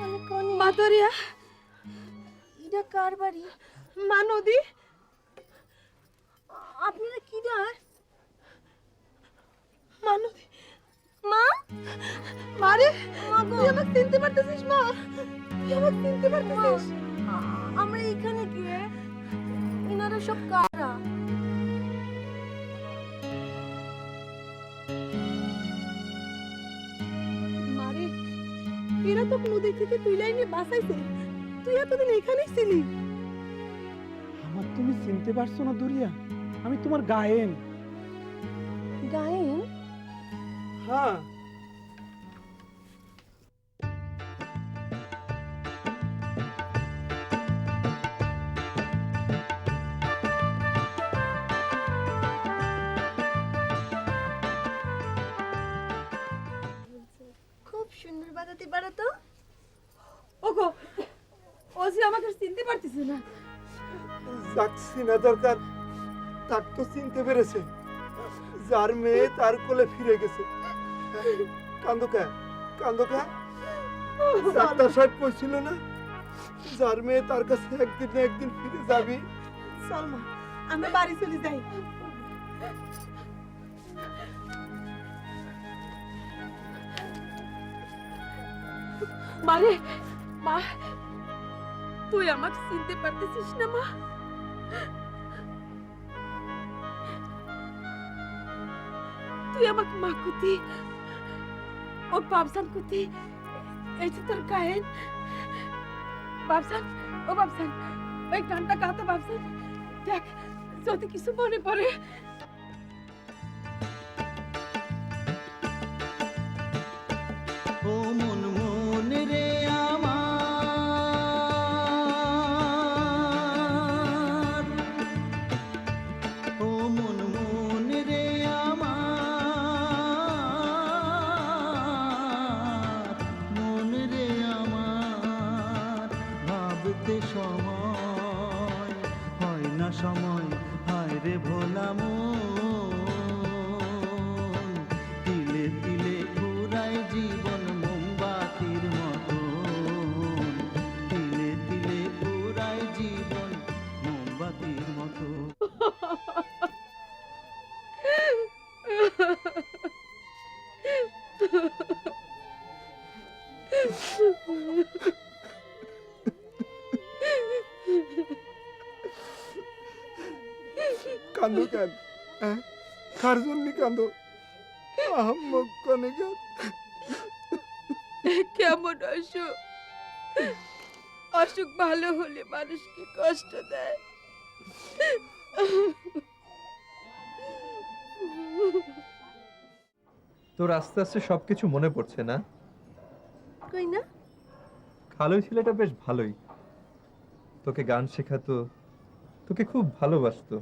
আমি কোন মা দরিয়া, এটা কার বাড়ি? মা নদী, আপনারা কি ডার? মা নদী, মা, মারে মা গো, তুই আমাকে চিনতে পারতেছিস? মা, তুই আমাকে চিনতে পারতেছিস? আমরা এখানে কে? এনারা সব কারা? মারে, এরা তোকে নদী থেকে তুইলাই নিয়ে বাঁচাইছে, তুই এতদিন এখানেই ছিলি। আমার তুমি চিনতে পারছো না দরিয়া? আমি তোমার গায়েন। গায়েন? হ্যাঁ, আমাকে চিনতে পারতিস না? যাচ্ছি না দরকার, তার তো চিনতে পেরেছে, যার মেয়ে তার কোলে ফিরে গেছে। কান্দোকা কান্দোকা, ডাক্তার সাহেব কইছিল না যার মেয়ে তার কাছে একদিন না একদিন ফিরে যাবি। চল মা, আমরা বাড়ি চলে যাই। মারে, মা তুই আমাকে চিনতে পারতেছিস না মা? তুই আমাকে মা কুতি, ও বাবসান কুতি, এই যে তোর গায়েন। বাবসান, ও বাবসান, ওই গানটা গাতো বাবসান। দেখ যদি কিছু মনে পড়ে। ও মন মন রে আমার, ও মন মন রে আমার, মন রে আমার, ভাবতে সময় হয় না সময়, হায় রে ভোলা মন, তিলে তিলে ঘুরায় জীবন মোমবাতির মতো, তিলে তিলে ঘুরায় জীবন মোমবাতির মতো। কান্দো কেন? কার জন্য কান্দো? আহম্মক কনে কেন? কেমন অসুখ? অসুখ ভালো হলে মানুষকে কষ্ট দেয়। তোর আস্তে আস্তে সবকিছু মনে পড়ছে না? কই না? খালুই ছেলেটা বেশ ভালোই, তোকে গান শেখাতো, তোকে খুব ভালোবাসতো।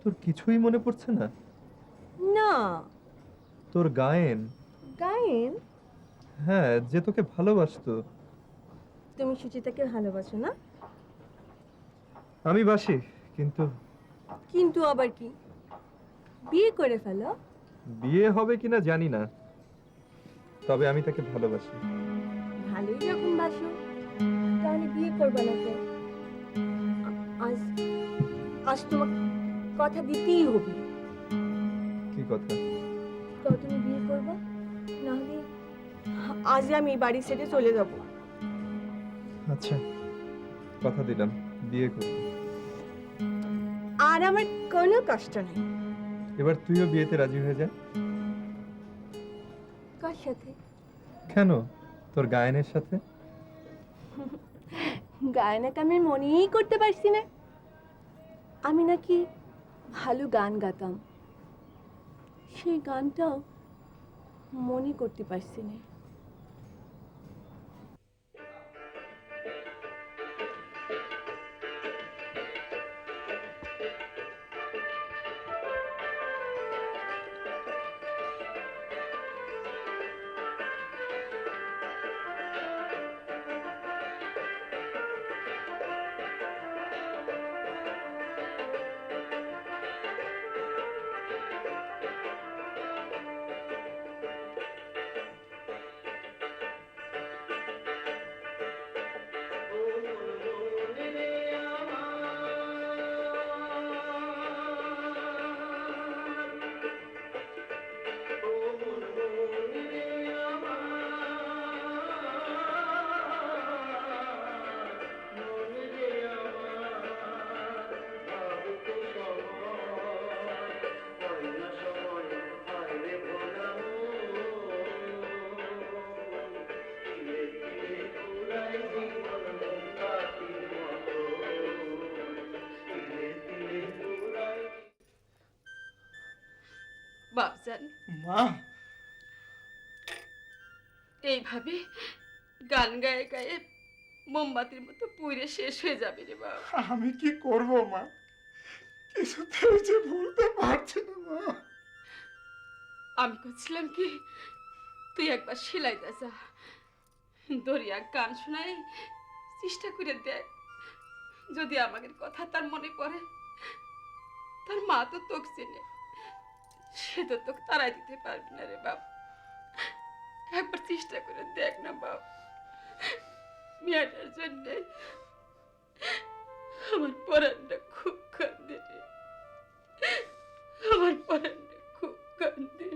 তোর কিছুই মনে পড়ছে না? না। তোর গায়েন? গায়েন? হ্যাঁ, যে তোকে ভালোবাসতো। তুমি সুচিতাকে ভালোবাসো না? আমি বাসি, কিন্তু কিন্তু আবার কি? বিয়ে করে ফেলো। বিয়ে হবে কিনা জানি না, তবে আমি তাকে ভালোবাসি। ভালোই যখন বাসো তাহলে বিয়ে করবে না কেন? আজ আজ তোমার কথা দিতেই হবে। কি কথা? তো তুমি বিয়ে করবে, নাহলে আজ আমি বাড়ি ছেড়ে চলে যাব। আচ্ছা, কথা দিলাম, বিয়ে করব। আর আমার কোনো কষ্ট নেই। এবার তুইও বিয়েতে রাজি হয়ে যা। কার সাথে? কেন, তোর গায়নের সাথে। গায়নাকে আমি মনেই করতে পারছি না। আমি নাকি ভালো গান গাতাম, সেই গানটাও মনে করতে পারছি না। বাবজান, মা, এইভাবে গান গায়ে গায়ে মোমবাতির মতো পুড়ে শেষ হয়ে যাবে রে বাবা। আমি কি করব মা? কিছুতেই যে ভুলতে পারছি না মা। আমি করছিলাম কি, তুই একবার সেলাই দে যা, দরিয়া গান শোনাই চেষ্টা করে দেখ, যদি আমাদের কথা তার মনে পড়ে। তার মা তো তোকে চেনে, সে তো তোকে তারাই দিতে পারবি না রে বাপ। একবার চেষ্টা করে দেখ না বাপ, মেয়েটার জন্যে আমার পরাণটা খুব কান্দে রে, আমার পরাণটা খুব কান্দে।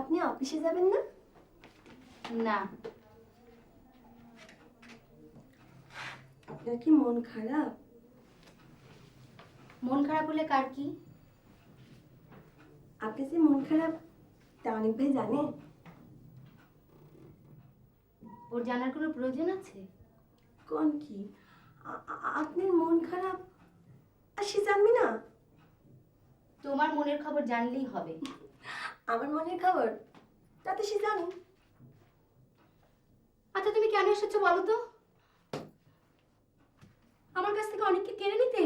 আপনি অফিসে যাবেন না? না। আপনার কি মন খারাপ? মন খারাপ হলে কার কি? আপনি যে মন খারাপ তা অনেক ভাই জানে? ওর জানার কোনো প্রয়োজন আছে? কোন কি আপনার মন খারাপ আর সে জানবি না? তোমার মনের খবর জানলেই হবে। আমার মনের খবর তাতে সে জানো। আচ্ছা তুমি কেন এসেছো বলো তো? আমার কাছ থেকে অনেককে কেড়ে নিতে?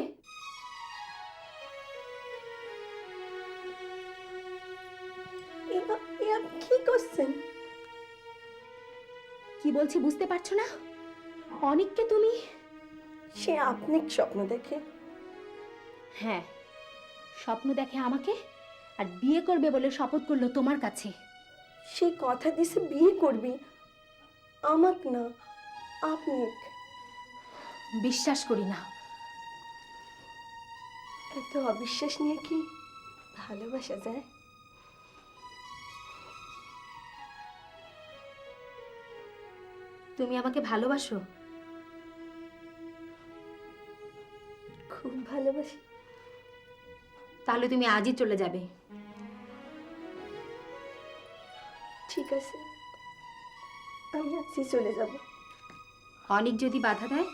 কি করছেন? কি বলছি বুঝতে পারছো না? অনেককে তুমি? সে আপনি স্বপ্ন দেখে। হ্যাঁ, স্বপ্ন দেখে আমাকে, আর বিয়ে করবে বলে শপথ করলো তোমার কাছে। সে কথা দিছে বিয়ে করবি, আমাক না আপনি। বিশ্বাস করি না। এত অবিশ্বাস নিয়ে কি ভালোবাসা যায়? তুমি আমাকে ভালোবাসো? খুব ভালোবাসি। তাহলে তুমি আজই চলে যাবে। ঠিক আছে, আমি আজই চলে যাব। অনেক যদি বাধা দেয়?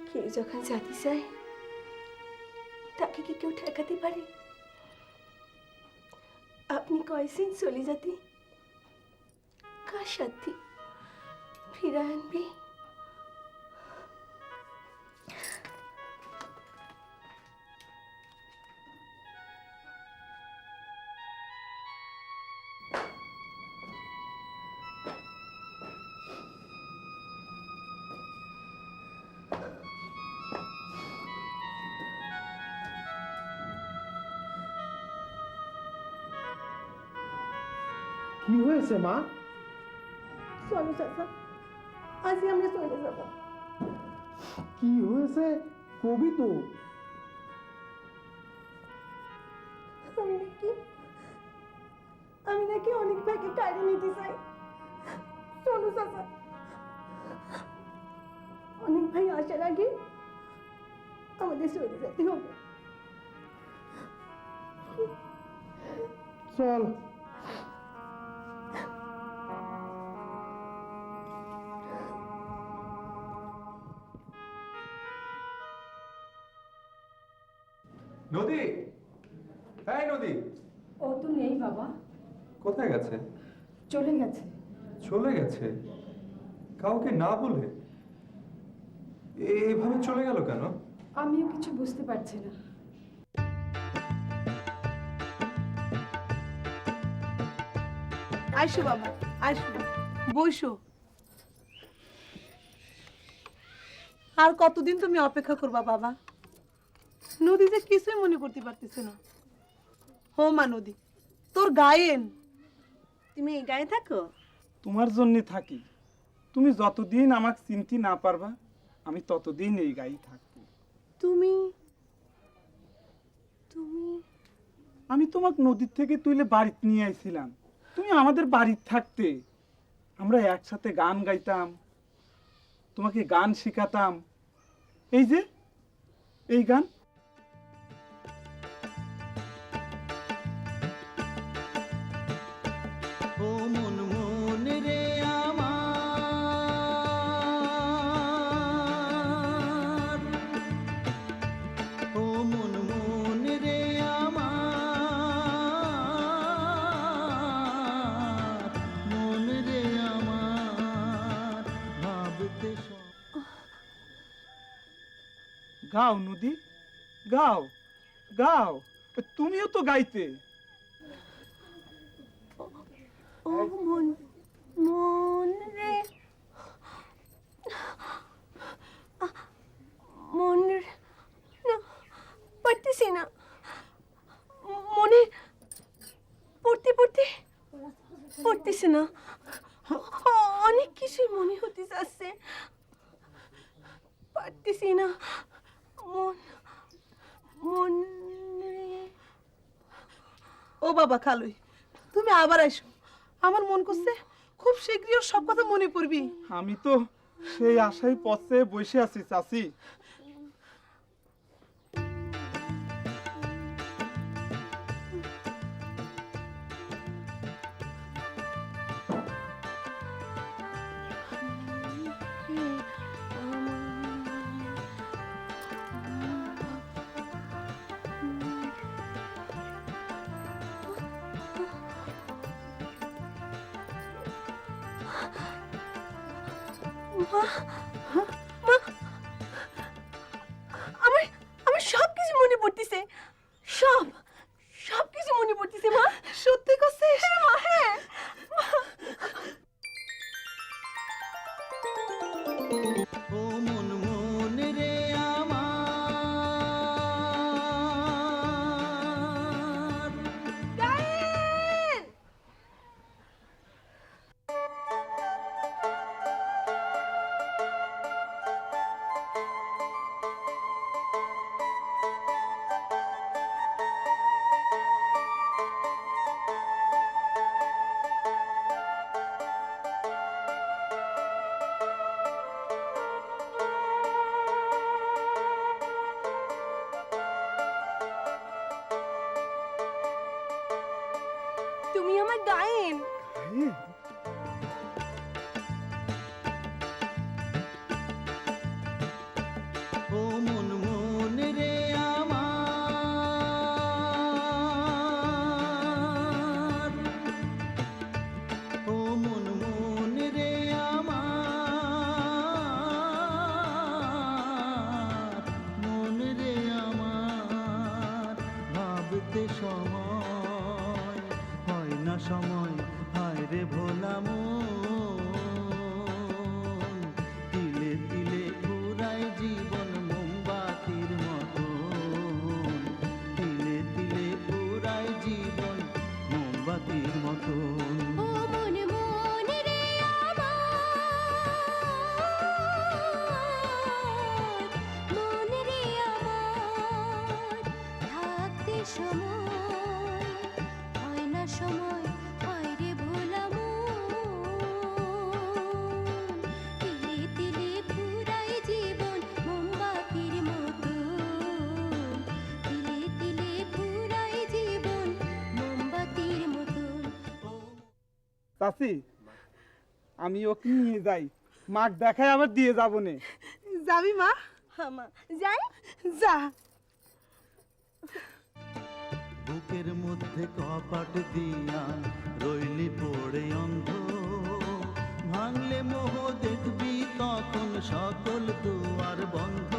কেউ যখন যেতে চায় তাকে কি কেউ ঠেকাতে পারে? আপনি কয়েছেন চলে যেতে, কার সাথে ফিরে আনবে? কি হয়েছে মা? চলো চাচা, আজই আমরা চলে যাব। কি হয়েছে কবি তো? আমি নাকি অনেক ভাইকে কাড়ে নিতে চাই। চলো চাচা, অনেক ভাই আসার আগে আমাদের চলে যেতে হবে। চল। নদী, এই নদী, ও তো নেই বাবা, কোথায় গেছে? চলে গেছে। চলে গেছে? কাউকে না বলে এভাবে চলে গেল কেন? আমিও কিছু বুঝতে পারছি না। আইসো বাবা, আইসো, বইসো। আর কতদিন তুমি অপেক্ষা করবা বাবা? নদী যে কিছুই মনে করতে পারতেছে না। হো মা নদী, তোর গায়েন। তুমি এই গায়ে থাকো? তোমার জন্য থাকি। তুমি যতদিন আমাকে চিনতে না পারবা, আমি ততদিন এই গায়ে থাকবো। তুমি তুমি আমি তোমাকে নদীর থেকে তুলে বাড়িতে নিয়ে আইছিলাম। তুমি আমাদের বাড়িতে থাকতে, আমরা একসাথে গান গাইতাম, তোমাকে গান শেখাতাম। এই যে এই গান। ও মন মন রে আমার, গাও নদী, গাও গাও, তুমিও তো গাইতে। ও মন, মন রে, মন না, পারতেছি না, মনে পড়তে পড়তে পড়তেছে না, অনেক কিছুই মনে হতে যাচ্ছে, পারতেছি না, মন, মন রে। ও বাবা খালুই, তুমি আবার আইসো, আমার মন করছে খুব শীঘ্রই ওর সব কথা মনে পড়বি। আমি তো সেই আশায় পথে বসে আছি চাচি। আমার আমার সব কিছু মনে পড়তেছে, সব সব কিছু মনে পড়তেছে মা। সত্যি করছিস? হ্যাঁ মা, হ্যাঁ। ও মন মন রে আমার, গায়েন! তুমি আমার গায়েন। ও মন মন রে আমার, ও মন মন রে আমার, মন রে আমার, ভাবতে সময় হয় না সময়, হায় রে ভোলা মন, তিলে তিলে ঘুরায় জীবন মোমবাতির মতন, তিলে তিলে ঘুরায় জীবন মোমবাতির মতন। ও মন মন রে আমার, মন রে আমার, থাকতে সময় হয় না সময়, হয় রে ভোলা মন, তিলে তিলে পুরাই জীবন মোমবাতির মতন, তিলে তিলে পুরাই জীবন মোমবাতির মতন। চাচি, আমি ওকে নিয়ে যাই, মাক দেখায় আবার দিয়ে যাবো নে। যাবি মা? হ্যাঁ মা, যাই। যা। বুকের মধ্যে কপাট দিয়া রইলি পড়ে অন্ধ, ভাঙলে মোহ দেখবি তখন সকল দুয়ার বন্ধ।